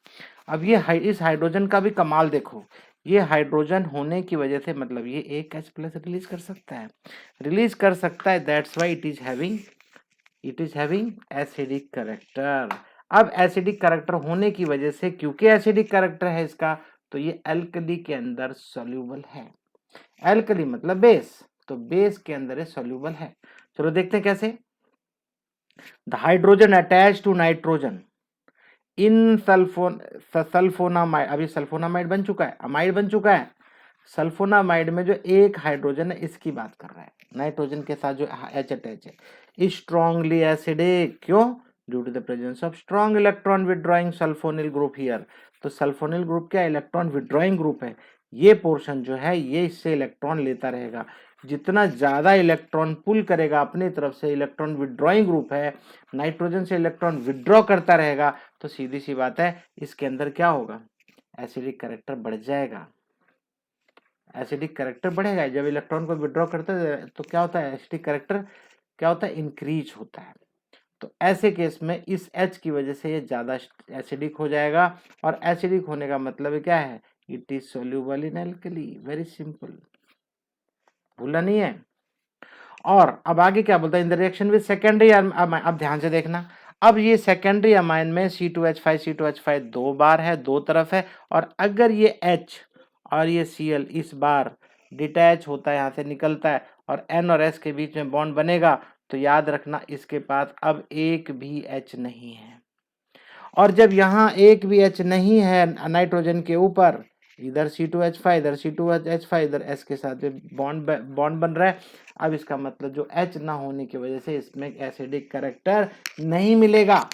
अब ये इस हाइड्रोजन का भी कमाल देखो, ये हाइड्रोजन होने की वजह से मतलब ये एक H प्लस रिलीज कर सकता है, that's why it is having acidic character. अब एसिडिक कैरेक्टर होने की वजह से, क्योंकि एसिडिक कैरेक्टर है इसका, तो ये एल्कली के अंदर सॉल्यूबल है। एल्कली मतलब बेस, तो बेस के अंदर सॉल्यूबल है। चलो देखते हैं कैसे। The hydrogen attach to nitrogen in sulphonamide, अभी सल्फोनामाइड बन चुका है, अमाइड बन चुका है। सल्फोनामाइड में जो एक हाइड्रोजन है इसकी बात कर रहा है, नाइट्रोजन के साथ जो H अटैच है, स्ट्रॉन्गली एसिडिक, क्यों, due to the presence of strong electron withdrawing sulphonyl group here. तो सल्फोनिल ग्रुप क्या, इलेक्ट्रॉन विड्रॉइंग ग्रुप है, ये पोर्शन जो है ये इससे इलेक्ट्रॉन लेता रहेगा। जितना ज्यादा इलेक्ट्रॉन पुल करेगा अपनी तरफ से, इलेक्ट्रॉन विड्रॉइंग ग्रुप है, नाइट्रोजन से इलेक्ट्रॉन विड्रॉ करता रहेगा, तो सीधी सी बात है इसके अंदर क्या होगा, एसिडिक कैरेक्टर बढ़ जाएगा। एसिडिक कैरेक्टर बढ़ेगा, जब इलेक्ट्रॉन को विड्रॉ करते हैं तो क्या होता है, एसिडिक कैरेक्टर क्या होता है, इंक्रीज होता है। तो ऐसे केस में इस H की वजह से ये ज्यादा एसिडिक हो जाएगा, और एसिडिक होने का मतलब क्या है, it is soluble in alkali, very simple, भूलना नहीं है। और अब आगे क्या बोलता है, in the reaction with secondary, अब ध्यान से देखना, अब ये सेकेंडरी अमाइन में C2H5 दो बार है, दो तरफ है, और अगर ये H और ये Cl इस बार डिटैच होता है, यहाँ से निकलता है, और N और S के बीच में बॉन्ड बनेगा, तो याद रखना इसके पास अब एक भी H नहीं है। और जब यहाँ एक भी H नहीं है नाइट्रोजन के ऊपर, इधर C2H5 इधर C2H5 इधर S के साथ बॉन्ड बन रहा है, अब इसका मतलब जो H ना होने की वजह से इसमें एसिडिक कैरेक्टर नहीं मिलेगा,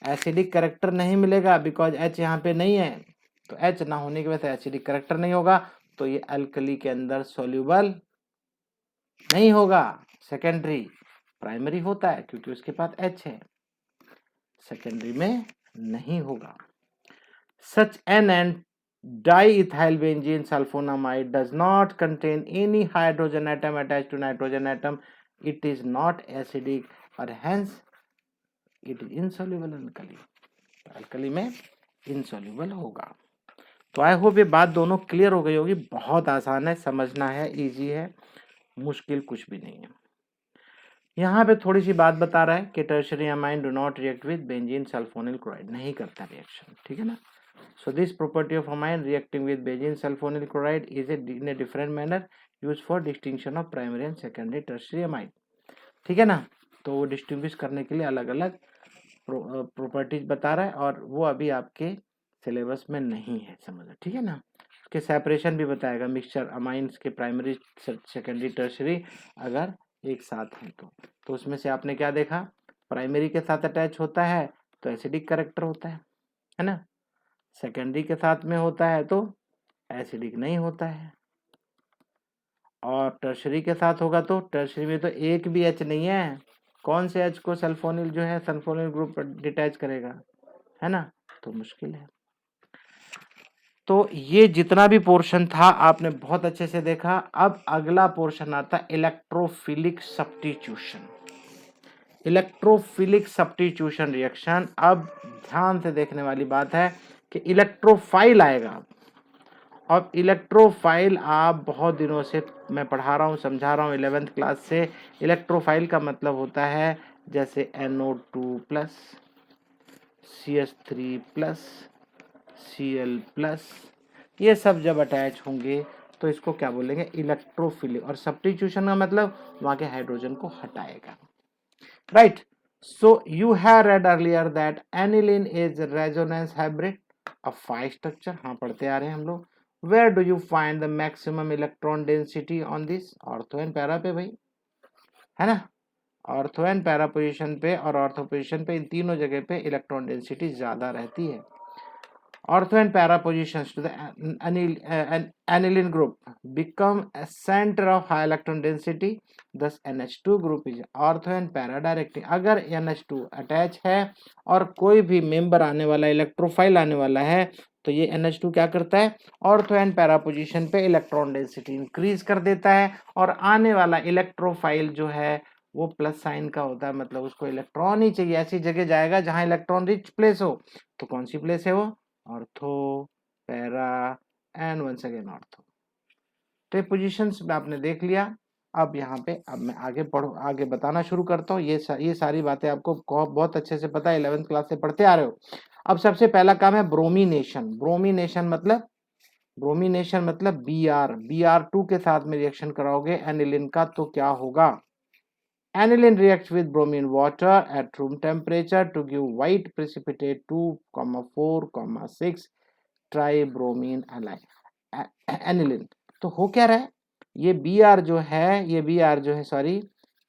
एसिडिक कैरेक्टर नहीं मिलेगा, बिकॉज H यहाँ पे नहीं है, तो H ना होने की वजह से एसिडिक कैरेक्टर नहीं होगा, तो ये अल्कली के अंदर सोल्यूबल नहीं होगा। सेकेंडरी, प्राइमरी होता है क्योंकि उसके पास H है, सेकेंडरी में नहीं होगा। Such an and diethyl benzene sulfonamide does not contain any hydrogen atom attached to nitrogen atom. It is not acidic और hence it is insoluble in alkali. alkali में insoluble होगा। तो आई होप ये बात दोनों क्लियर हो गई होगी। बहुत आसान है, समझना है, इजी है, मुश्किल कुछ भी नहीं है। यहाँ पे थोड़ी सी बात बता रहा है कि tertiary amine do not react with benzene sulphonyl chloride, नहीं करता रिएक्शन, ठीक है ना। So this property of amine reacting with benzene sulphonyl chloride is in a different manner use for distinction of primary and secondary tertiary amine, ठीक है ना। तो वो डिस्टिंग्विश करने के लिए अलग अलग प्रॉपर्टीज बता रहा है, और वो अभी आपके सिलेबस में नहीं है, समझ, ठीक है ना। उसके सेपरेशन भी बताएगा, मिक्सचर अमाइंस के प्राइमरी सेकेंडरी टर्शियरी अगर एक साथ हैं तो उसमें से आपने क्या देखा, प्राइमरी के साथ अटैच होता है तो एसिडिक कैरेक्टर होता है ना। सेकेंडरी के साथ में होता है तो एसिडिक नहीं होता है, और टर्शरी के साथ होगा तो टर्शरी में तो एक भी एच नहीं है, कौन से एच को सल्फोनिल जो है सल्फोनिल ग्रुप डिटैच करेगा, है ना, तो मुश्किल है। तो ये जितना भी पोर्शन था आपने बहुत अच्छे से देखा। अब अगला पोर्शन आता electrophilic substitution. Electrophilic substitution reaction, अब ध्यान से देखने वाली बात है कि इलेक्ट्रोफाइल आएगा। अब इलेक्ट्रोफाइल आप बहुत दिनों से मैं पढ़ा रहा हूँ, समझा रहा हूँ 11th क्लास से। इलेक्ट्रोफाइल का मतलब होता है जैसे NO2+, CH3+, Cl+, ये सब जब अटैच होंगे तो इसको क्या बोलेंगे, इलेक्ट्रोफिलिक। और सब्स्टिट्यूशन का मतलब वहाँ के हाइड्रोजन को हटाएगा, right. So you have read earlier that aniline is resonance hybrid of 5 structure, हाँ पढ़ते आ रहे हैं हम लोग। Where do you find the maximum electron density on this, ortho and para पे भाई, है ना। ऑर्थो एंड पैरा पोजीशन पे और ऑर्थो पोजीशन पे, इन तीनों जगह पे इलेक्ट्रॉन डेंसिटी ज्यादा रहती है। Ortho and para positions to the aniline group become a center of high electron density, thus NH2 group is ortho and para directing। अगर NH2 अटैच है और कोई भी मेंबर आने वाला, इलेक्ट्रोफाइल आने वाला है, तो ये NH2 क्या करता है, ऑर्थो एंड पैरा पोजीशन पे इलेक्ट्रॉन डेंसिटी इंक्रीज कर देता है, और आने वाला इलेक्ट्रोफाइल जो है वो प्लस साइन का होता है, मतलब उसको इलेक्ट्रॉन ही चाहिए, ऐसी जगह जाएगा जहां इलेक्ट्रॉन रिच प्लेस हो। तो कौन सी प्लेस है वो, ortho, para and once again ortho. तो ये पोजीशंस में आपने देख लिया। अब यहाँ पे अब मैं आगे बताना शुरू करता हूँ। ये सारी बातें आपको बहुत अच्छे से पता है, 11th क्लास से पढ़ते आ रहे हो। अब सबसे पहला काम है ब्रोमिनेशन। ब्रोमिनेशन मतलब Br2 के साथ में रिएक्शन कराओगे एनिलीन का, तो क्या होगा, aniline reacts with bromine water at room temperature to give white precipitate 2,4,6 ट्राइब्रोमीन aniline। तो हो क्या रहा है, ये Br जो है सॉरी,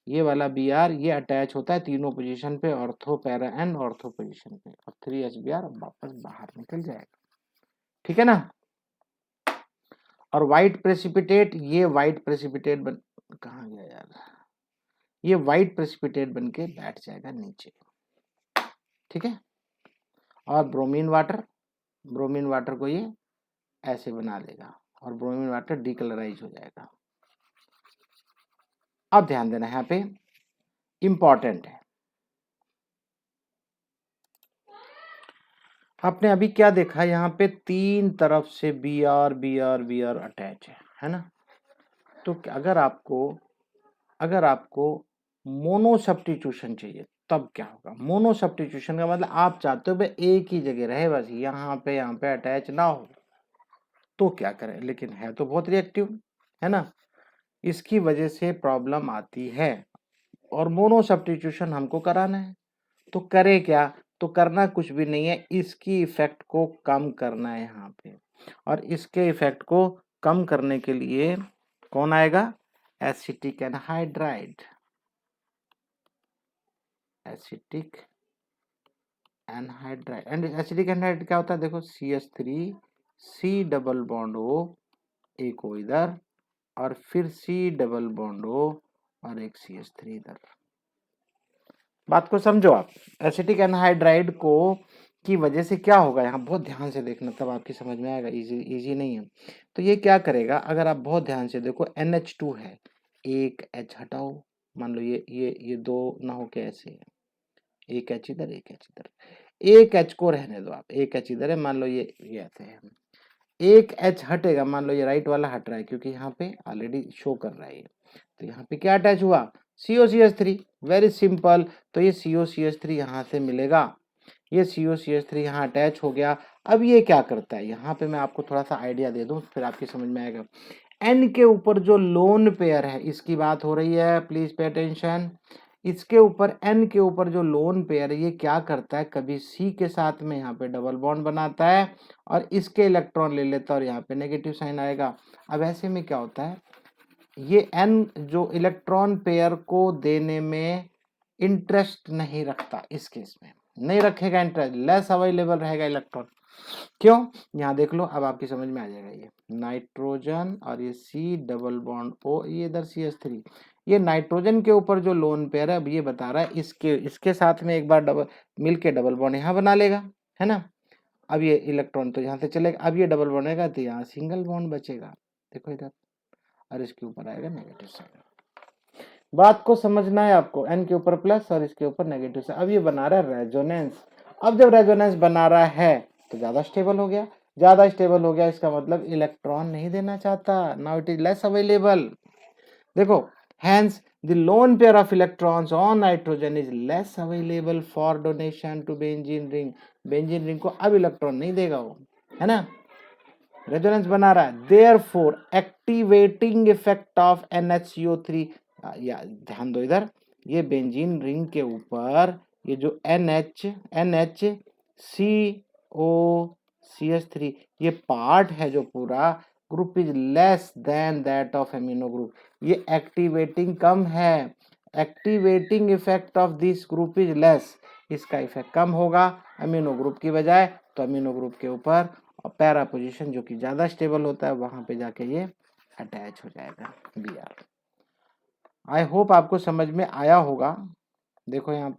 ये वाला Br ये अटैच होता है तीनों पोजीशन पे, ortho, para and ortho position पे, और 3HBr वापस बाहर निकल जाएगा, ठीक है ना। और व्हाइट प्रेसिपिटेट, ये व्हाइट प्रेसिपिटेट कहाँ गया यार, ये व्हाइट प्रेसिपिटेट बन के बैठ जाएगा नीचे, ठीक है। और ब्रोमीन वाटर को ये ऐसे बना देगा, और ब्रोमीन वाटर डीकलराइज हो जाएगा। अब ध्यान देना, यहाँ पे इंपॉर्टेंट है, आपने अभी क्या देखा, यहाँ पे तीन तरफ से Br अटैच है ना। तो अगर आपको मोनो सब्स्टिट्यूशन चाहिए तब क्या होगा, मोनो सब्स्टिट्यूशन का मतलब आप चाहते हो भाई एक ही जगह रहे, बस यहाँ पे अटैच ना हो, तो क्या करें, लेकिन है तो बहुत रिएक्टिव, है ना, इसकी वजह से प्रॉब्लम आती है। और मोनो सब्स्टिट्यूशन हमको कराना है, तो करे क्या, तो करना कुछ भी नहीं है, इसकी इफेक्ट को कम करना है यहाँ पे। और इसके इफेक्ट को कम करने के लिए कौन आएगा, acetic anhydride. Acetic anhydride, and acetic anhydride क्या होता है, देखो CH3 C double bond O, एक O इधर, और फिर C डबल बॉन्ड O और एक CH3 इधर। बात को समझो आप, एसिटिक एनहाइड्राइड को की वजह से क्या होगा, यहाँ बहुत ध्यान से देखना तब आपकी समझ में आएगा, इजी नहीं है। तो ये क्या करेगा, अगर आप बहुत ध्यान से देखो, NH2 है, एक H हटाओ, मान लो ये दो ना हो के ऐसे है, एक H इधर एक H इधर, एक H को रहने दो आप, एक H इधर है, मान लो ये ऐसे है, एक H हटेगा, मान लो ये राइट वाला हट रहा है क्योंकि यहाँ पे ऑलरेडी शो कर रहा है ये, तो यहाँ पे क्या अटैच हुआ, COCH3, वेरी सिंपल। तो ये COCH3 यहाँ से मिलेगा, ये COCH3 यहाँ अटैच हो गया। अब ये क्या करता है, यहाँ पे मैं आपको थोड़ा सा आइडिया दे दूँ फिर आपकी समझ में आएगा। N के ऊपर जो लोन पेयर है, इसकी बात हो रही है, प्लीज पे अटेंशन। इसके ऊपर N के ऊपर जो लोन पेयर है ये क्या करता है, कभी C के साथ में यहाँ पे डबल बॉन्ड बनाता है और इसके इलेक्ट्रॉन ले लेता है और यहाँ पे नेगेटिव साइन आएगा। अब ऐसे में क्या होता है, ये N जो इलेक्ट्रॉन पेयर को देने में इंटरेस्ट नहीं रखता, इस केस में नहीं रखेगा इंटरेस्ट, लेस अवेलेबल रहेगा इलेक्ट्रॉन। क्यों, यहाँ देख लो, अब आपकी समझ में आ जाएगा। ये नाइट्रोजन और ये C डबल बॉन्ड O, ये इधर CH3, ये नाइट्रोजन के ऊपर जो लोन पेयर है, अब ये बता रहा है इसके साथ में एक बार डबल मिलके डबल बॉन्ड यहाँ बना लेगा, है ना। अब ये इलेक्ट्रॉन तो यहाँ से चलेगा, अब ये डबल बॉन्ड आएगा तो यहाँ सिंगल बॉन्ड बचेगा, देखो इधर, और इसके ऊपर आएगा नेगेटिव साइन। बात को समझना है आपको, N के ऊपर प्लस और इसके ऊपर नेगेटिव साइन। अब ये बना रहा है रेजोनेंस। अब जब रेजोनेंस बना रहा है तो ज्यादा स्टेबल हो गया, ज्यादा स्टेबल हो गया इसका मतलब इलेक्ट्रॉन नहीं देना चाहता, now it is less available. देखो, hence the lone pair of electrons on nitrogen is less available for donation to benzene ring। Benzene ring को अब इलेक्ट्रॉन नहीं देगा वो, है ना, रेजोनेंस बना रहा है। therefore activating effect of NHCO3, या ध्यान दो इधर, ये बेंजीन रिंग के ऊपर ये जो NHCOCH3 ये पार्ट है जो पूरा, group is less than that of amino group, ये एक्टिवेटिंग कम है, activating effect of this group is less, इसका इफेक्ट कम होगा अमीनो ग्रुप की बजाय, तो अमीनो ग्रुप के ऊपर पैरा पोजीशन जो कि ज्यादा स्टेबल होता है वहां पे जाके ये अटैच हो जाएगा Br। आई होप आपको समझ में आया होगा। देखो यहाँ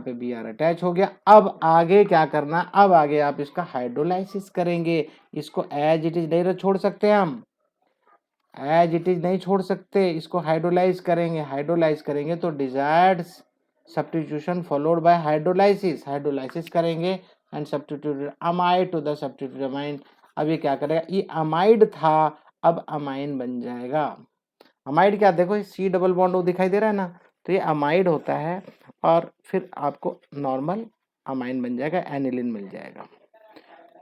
पे Br अटैच हो गया। अब आगे क्या करना, अब आगे आप इसका हाइड्रोलाइसिस करेंगे, इसको एज इट इज नहीं छोड़ सकते, हम एज इट इज नहीं छोड़ सकते, इसको हाइड्रोलाइज करेंगे। हाइड्रोलाइज करेंगे तो desired substitution followed by hydrolysis, hydrolysis करेंगे and substituted amide to the substituted amine. अब ये क्या करेगा, ये अमाइड था अब अमाइन बन जाएगा। अमाइड क्या, देखो C डबल बॉन्ड O दिखाई दे रहा है ना, तो ये अमाइड होता है और फिर आपको नॉर्मल अमाइन बन जाएगा, एनिलिन मिल जाएगा।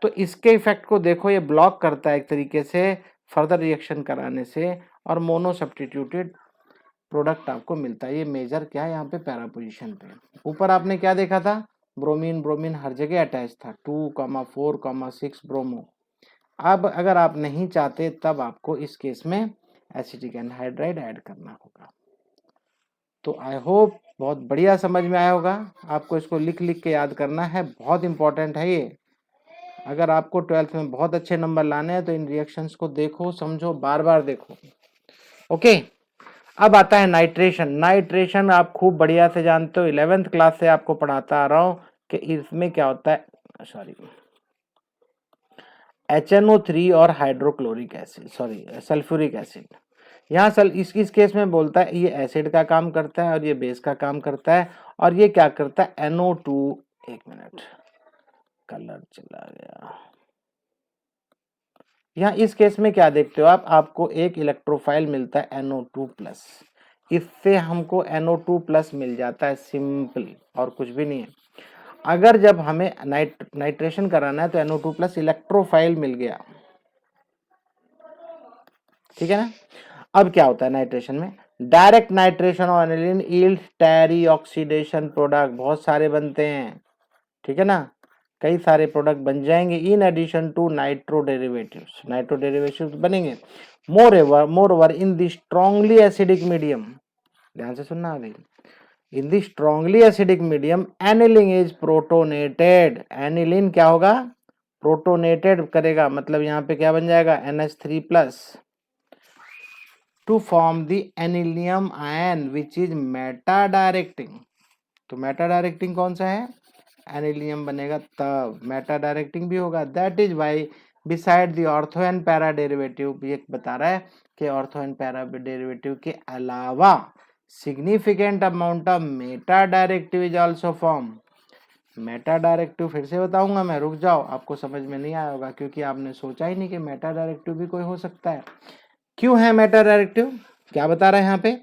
तो इसके इफेक्ट को देखो, ये ब्लॉक करता है एक तरीके से फर्दर रिएक्शन कराने से, और मोनो सब्स्टिट्यूटेड प्रोडक्ट आपको मिलता है। ये मेजर क्या है यहाँ पे, पैरा पोजीशन पे। ऊपर आपने क्या देखा था, ब्रोमीन, ब्रोमीन हर जगह अटैच था, 2,4,6 ब्रोमो। अब अगर आप नहीं चाहते तब आपको इस केस में एसिटिक एनहाइड्राइड ऐड करना होगा। तो आई होप बहुत बढ़िया समझ में आया होगा। आपको इसको लिख लिख के याद करना है, बहुत इंपॉर्टेंट है ये। अगर आपको 12th में बहुत अच्छे नंबर लाने हैं तो इन रिएक्शंस को देखो, समझो, बार बार देखो। ओके, अब आता है नाइट्रेशन। नाइट्रेशन आप खूब बढ़िया से जानते हो, 11th क्लास से आपको पढ़ाता आ रहा हूं कि इसमें क्या होता है, सॉरी, HNO3 और hydrochloric acid, sorry sulphuric acid. यहाँ इस केस में बोलता है ये एसिड का काम करता है और ये बेस का काम करता है, और ये क्या करता है, NO2, एक मिनट कलर चला गया। यहाँ इस केस में क्या देखते हो आप, आपको एक इलेक्ट्रोफाइल मिलता है NO2+, इससे हमको NO2+ मिल जाता है, सिंपल, और कुछ भी नहीं है। अगर जब हमें नाइट्रेशन कराना है तो NO2+ इलेक्ट्रोफाइल मिल गया, ठीक है ना। अब क्या होता है नाइट्रेशन में, डायरेक्ट नाइट्रेशन और एनिलीन यील्ड टेरी ऑक्सीडेशन प्रोडक्ट, बहुत सारे बनते हैं, ठीक है ना, कई सारे प्रोडक्ट बन जाएंगे। In addition to nitro derivatives बनेंगे। Moreover in the strongly acidic medium, ध्यान से सुनना अभी, in the strongly acidic medium aniline is protonated. Aniline क्या होगा, प्रोटोनेटेड करेगा, मतलब यहाँ पे क्या बन जाएगा, NH3+, to form the anilinium ion which is meta directing. तो मेटा डायरेक्टिंग कौन सा है, एनिलियम बनेगा तब मेटा डायरेक्टिंग भी होगा। That is why beside the ortho and para derivative, ये बता रहा है कि ऑर्थो एंड पैरा डेरिवेटिव के अलावा significant amount of Meta directive is also form. Meta directive फिर से बताऊंगा मैं, रुक जाओ, आपको समझ में नहीं आया होगा क्योंकि आपने सोचा ही नहीं कि मेटा डायरेक्टिव भी कोई हो सकता है। क्यों है मेटा डायरेक्टिव, क्या बता रहे हैं यहाँ पे,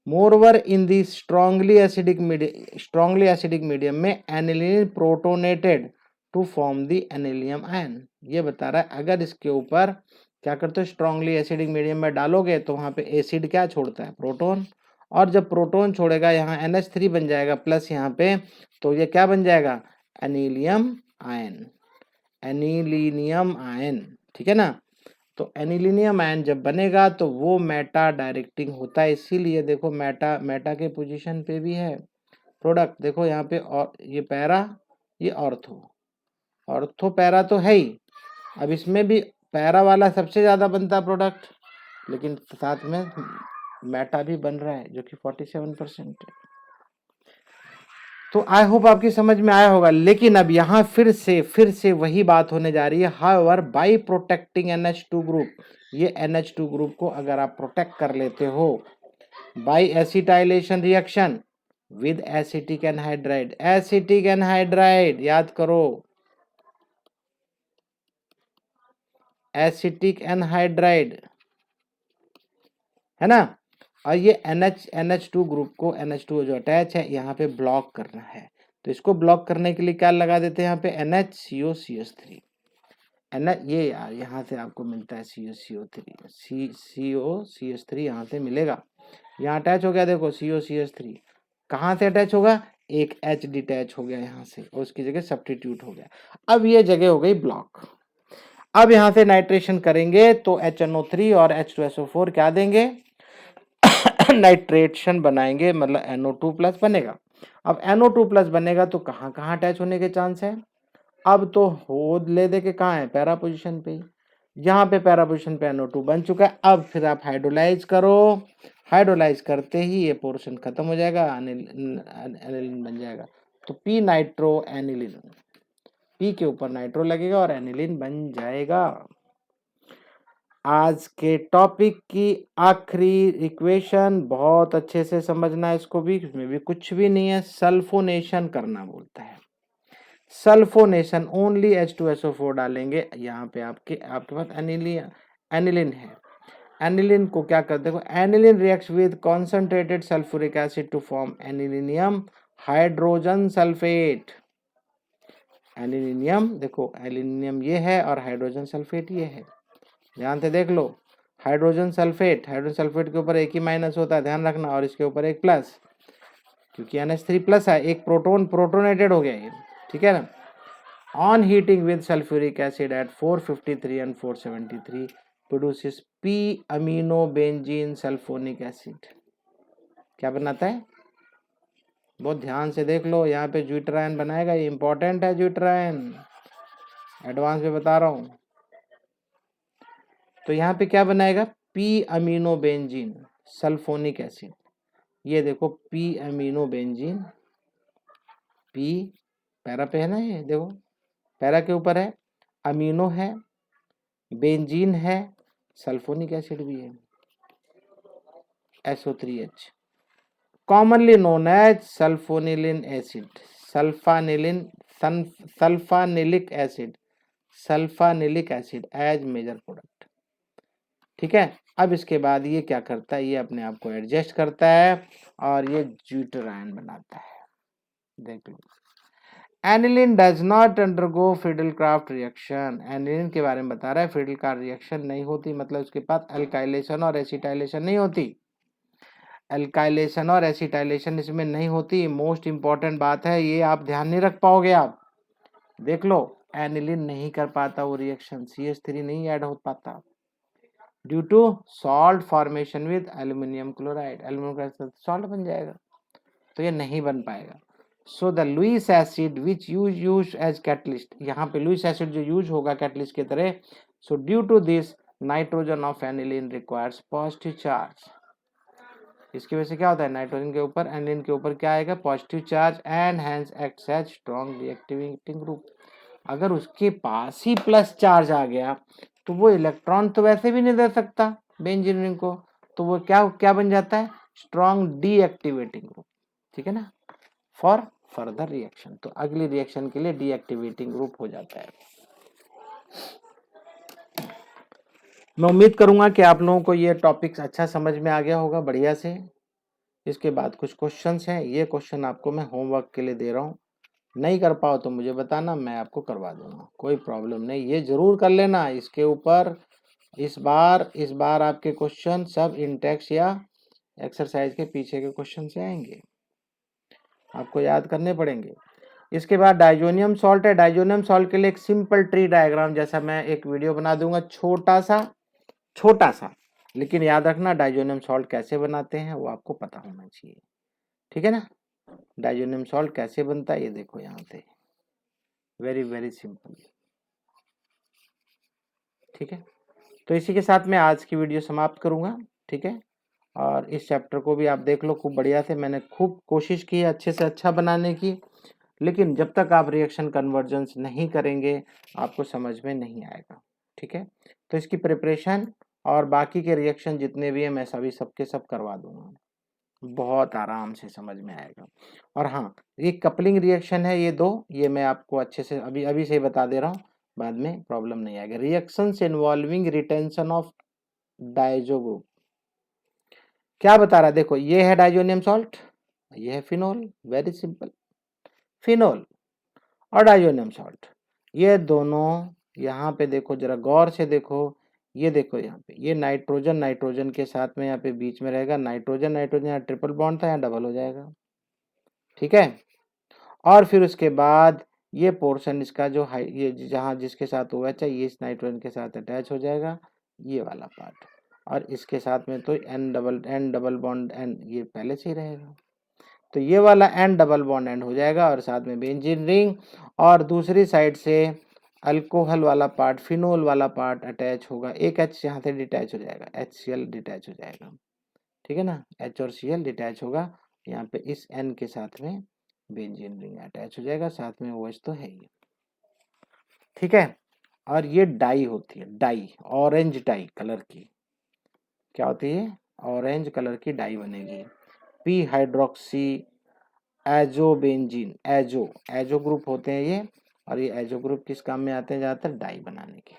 moreover in the strongly acidic medium में aniline protonated to form the anilinium ion. ये बता रहा है अगर इसके ऊपर क्या करते हो, स्ट्रांगली एसिडिक मीडियम में डालोगे तो वहां पे एसिड क्या छोड़ता है, प्रोटोन, और जब प्रोटोन छोड़ेगा यहाँ NH3 बन जाएगा प्लस यहाँ पे, तो ये क्या बन जाएगा, एनिलियम आयन, एनिलीनियम आयन, ठीक है ना। तो एनिलीनियम आयन जब बनेगा तो वो मेटा डायरेक्टिंग होता है, इसीलिए देखो मेटा के पोजीशन पे भी है प्रोडक्ट, देखो यहाँ पे, और ये पैरा, ये ऑर्थो पैरा तो है ही, अब इसमें भी पैरा वाला सबसे ज्यादा बनता है प्रोडक्ट, लेकिन साथ में मेटा भी बन रहा है जो कि 47% है। तो आई होप आपकी समझ में आया होगा। लेकिन अब यहाँ फिर से वही बात होने जा रही है, however bye protecting NH2 group, ये NH2 ग्रुप को अगर आप प्रोटेक्ट कर लेते हो by acetylation reaction with acetic anhydride, acetic anhydride याद करो, एसिटिक एनहाइड्राइड है ना, और ये NH2 ग्रुप को, NH2 जो अटैच है यहाँ पे ब्लॉक करना है, तो इसको ब्लॉक करने के लिए क्या लगा देते हैं यहाँ पे, NHCOCH3, ये यार यहाँ से आपको मिलता है COCH3 यहाँ से मिलेगा, यहाँ अटैच हो गया, देखो COCH3 कहाँ से अटैच होगा, एक H डिटैच हो गया यहाँ से और उसकी जगह सब्स्टिट्यूट हो गया, अब ये जगह हो गई ब्लॉक। अब यहाँ से नाइट्रेशन करेंगे तो HNO3 और H2SO4 क्या देंगे, नाइट्रेशन बनाएंगे, मतलब NO2 प्लस बनेगा। अब NO2 प्लस बनेगा तो कहाँ कहाँ अटैच होने के चांस है, अब तो हो ले दे के कहाँ है, पैरा पोजीशन पे, यहाँ पे पैरा पोजीशन पे NO2 बन चुका है। अब फिर आप हाइड्रोलाइज करो, हाइड्रोलाइज करते ही ये पोर्शन खत्म हो जाएगा, एनिलीन बन जाएगा, तो पी नाइट्रो एनिलीन, पी के ऊपर नाइट्रो लगेगा और एनिलीन बन जाएगा। आज के टॉपिक की आखिरी इक्वेशन बहुत अच्छे से समझना है इसको भी, इसमें भी कुछ भी नहीं है, सल्फोनेशन करना बोलता है, सल्फोनेशन, ओनली H2SO4 डालेंगे, यहाँ पे आपके पास एनिलीन है, एनिलीन को क्या कर, देखो aniline reacts with concentrated sulphuric acid to form anilinium hydrogen sulphate, anilinium देखो, एल्यूमिनियम ये है और हाइड्रोजन सल्फेट ये है, ध्यान से देख लो, हाइड्रोजन सल्फेट के ऊपर एक ही माइनस होता है, ध्यान रखना, और इसके ऊपर एक प्लस, क्योंकि NH3 प्लस है, एक प्रोटोनेटेड हो गया ये, ठीक है ना। On heating with sulphuric acid at 453 and 473 produces p amino benzene sulphonic acid, क्या बनाता है, बहुत ध्यान से देख लो, यहाँ पे ज्यूटरायन बनाएगा, ये इंपॉर्टेंट है, ज्यूटरायन एडवांस में बता रहा हूं, तो यहाँ पे क्या बनाएगा, p amino benzene sulphonic acid, ये देखो p amino benzene, p para पे है ना, ये देखो पैरा के ऊपर है, अमीनो है, बेंजीन है, सल्फोनिक एसिड भी है, SO3H, commonly known as sulphanilic acid, sulphanilic acid as major product, ठीक है। अब इसके बाद ये क्या करता है, ये अपने आप को एडजस्ट करता है और ये ज्यूटरायन बनाता है, देख लो। Aniline does not undergo Friedel Craft reaction, aniline के बारे में बता रहा है, फ्रीडल-क्राफ्ट रिएक्शन नहीं होती, मतलब उसके पास अल्काइलेशन और एसिटाइलेशन नहीं होती, अल्काइलेशन और एसिटाइलेशन इसमें नहीं होती, मोस्ट इंपॉर्टेंट बात है, ये आप ध्यान नहीं रख पाओगे, आप देख लो, एनिलीन नहीं कर पाता वो रिएक्शन, CH3 नहीं ऐड हो पाता due to salt formation with aluminium chloride, aluminium chloride salt बन जाएगा, तो ये नहीं बन पाएगा। So the Lewis acid which use as catalyst, यहाँ पे लुईस एसिड जो यूज होगा कैटलिस्ट की तरह, so due to this nitrogen of aniline requires positive charge, इसकी वजह से क्या होता है, नाइट्रोजन के ऊपर एनिलीन के ऊपर क्या आएगा, positive charge, and hence acts as strong reactivity group, अगर उसके पास ही प्लस चार्ज आ गया तो वो इलेक्ट्रॉन तो वैसे भी नहीं दे सकता बेंजीन को, तो वो क्या क्या बन जाता है, स्ट्रॉन्ग डीएक्टिवेटिंग ग्रुप, ठीक है ना, फॉर फर्दर रिएक्शन, तो अगली रिएक्शन के लिए डीएक्टिवेटिंग ग्रुप हो जाता है। मैं उम्मीद करूंगा कि आप लोगों को ये टॉपिक्स अच्छा समझ में आ गया होगा बढ़िया से। इसके बाद कुछ क्वेश्चंस हैं, ये क्वेश्चन आपको मैं होमवर्क के लिए दे रहा हूँ, नहीं कर पाओ तो मुझे बताना, मैं आपको करवा दूंगा, कोई प्रॉब्लम नहीं। ये जरूर कर लेना इसके ऊपर। इस बार आपके क्वेश्चन सब इंटेक्स या एक्सरसाइज के पीछे के क्वेश्चन से आएंगे, आपको याद करने पड़ेंगे। इसके बाद डाइजोनियम सॉल्ट है। डाइजोनियम सॉल्ट के लिए एक सिंपल ट्री डायग्राम जैसा मैं एक वीडियो बना दूंगा, छोटा सा, लेकिन याद रखना डाइजोनियम सॉल्ट कैसे बनाते हैं वो आपको पता होना चाहिए, ठीक है ना। डाइजोनियम सॉल्ट कैसे बनता है ये देखो यहाँ पे, वेरी वेरी सिंपल, ठीक है। तो इसी के साथ मैं आज की वीडियो समाप्त करूंगा, ठीक है। और इस चैप्टर को भी आप देख लो खूब बढ़िया से, मैंने खूब कोशिश की है अच्छे से अच्छा बनाने की, लेकिन जब तक आप रिएक्शन कन्वर्जेंस नहीं करेंगे आपको समझ में नहीं आएगा, ठीक है। तो इसकी प्रिपरेशन और बाकी के रिएक्शन जितने भी हैं मैं सभी सबके सब करवा दूंगा, बहुत आराम से समझ में आएगा। और हाँ, ये कपलिंग रिएक्शन है, ये दो, ये मैं आपको अच्छे से अभी अभी से ही बता दे रहा हूँ, बाद में प्रॉब्लम नहीं आएगी। Reactions involving retention of Dizo group, क्या बता रहा है देखो, ये है डाइजोनियम सॉल्ट, ये है फिनोल, वेरी सिंपल, फिनोल और डाइजोनियम सॉल्ट, ये दोनों यहाँ पे देखो, जरा गौर से देखो, ये देखो यहाँ पे, ये नाइट्रोजन नाइट्रोजन के साथ में यहाँ पे बीच में रहेगा, नाइट्रोजन नाइट्रोजन, यहाँ ट्रिपल बॉन्ड था, यहाँ डबल हो जाएगा, ठीक है। और फिर उसके बाद ये पोर्शन इसका जो ये जहाँ जिसके साथ OH है ये इस नाइट्रोजन के साथ अटैच हो जाएगा, ये वाला पार्ट, और इसके साथ में तो एन डबल बॉन्ड एन ये पहले से ही रहेगा, तो ये वाला एन डबल बॉन्ड एंड हो जाएगा, और साथ में बेंजीन रिंग, और दूसरी साइड से अल्कोहल वाला पार्ट, फिनोल वाला पार्ट अटैच होगा, एक H यहाँ से डिटैच हो जाएगा, HCl डिटैच हो जाएगा, ठीक है ना, H और Cl डिटैच होगा, यहाँ पे इस N के साथ में बेंजीन रिंग अटैच हो जाएगा, साथ में OH तो है ही, ठीक है। और ये डाई होती है, डाई ऑरेंज डाई कलर की, क्या होती है, ऑरेंज कलर की डाई बनेगी, P hydroxy azobenzene, azo group होते हैं ये, और ये एजो ग्रुप किस काम में आते हैं, ज्यादातर डाई बनाने के।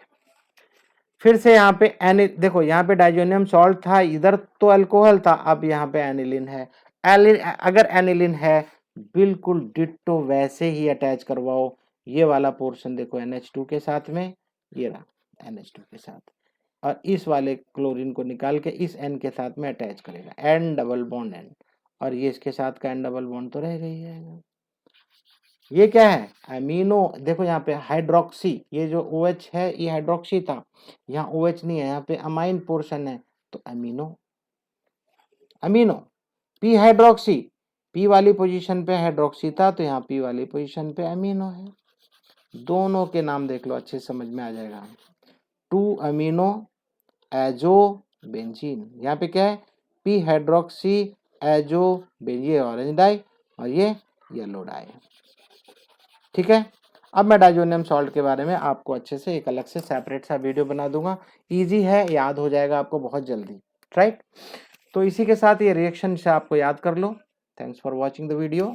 फिर से यहाँ पे देखो, यहाँ पे डाइजोनियम सॉल्ट था, इधर तो अल्कोहल था, अब यहाँ पे एनिलिन है, अगर एनिलिन है बिल्कुल डिट्टो वैसे ही अटैच करवाओ, ये वाला पोर्शन देखो NH2 के साथ में, ये रहा NH2 के साथ, और इस वाले क्लोरीन को निकाल के इस N के साथ में अटैच करेगा, N डबल बॉन्ड N, और ये इसके साथ का N डबल बॉन्ड तो रह गई है। ये क्या है, अमीनो, देखो यहाँ पे हाइड्रोक्सी, ये जो OH है ये हाइड्रोक्सी था, यहाँ OH नहीं है, यहाँ पे अमाइन पोर्शन है, तो amino, amino P hydroxy, P वाली पोजीशन पे हाइड्रोक्सी था, तो यहाँ पी वाली पोजीशन पे अमीनो है, दोनों के नाम देख लो अच्छे समझ में आ जाएगा, 2 अमीनो एजो बेंजीन, यहाँ पे क्या है, P hydroxy azo benzene, orange dye, और ये येलो डाई, ठीक है। अब मैं डाइजोनियम सॉल्ट के बारे में आपको अच्छे से एक अलग से सेपरेट सा वीडियो बना दूंगा, इजी है, याद हो जाएगा आपको बहुत जल्दी, राइट। तो इसी के साथ ये रिएक्शन से आपको याद कर लो। Thanks for watching the video.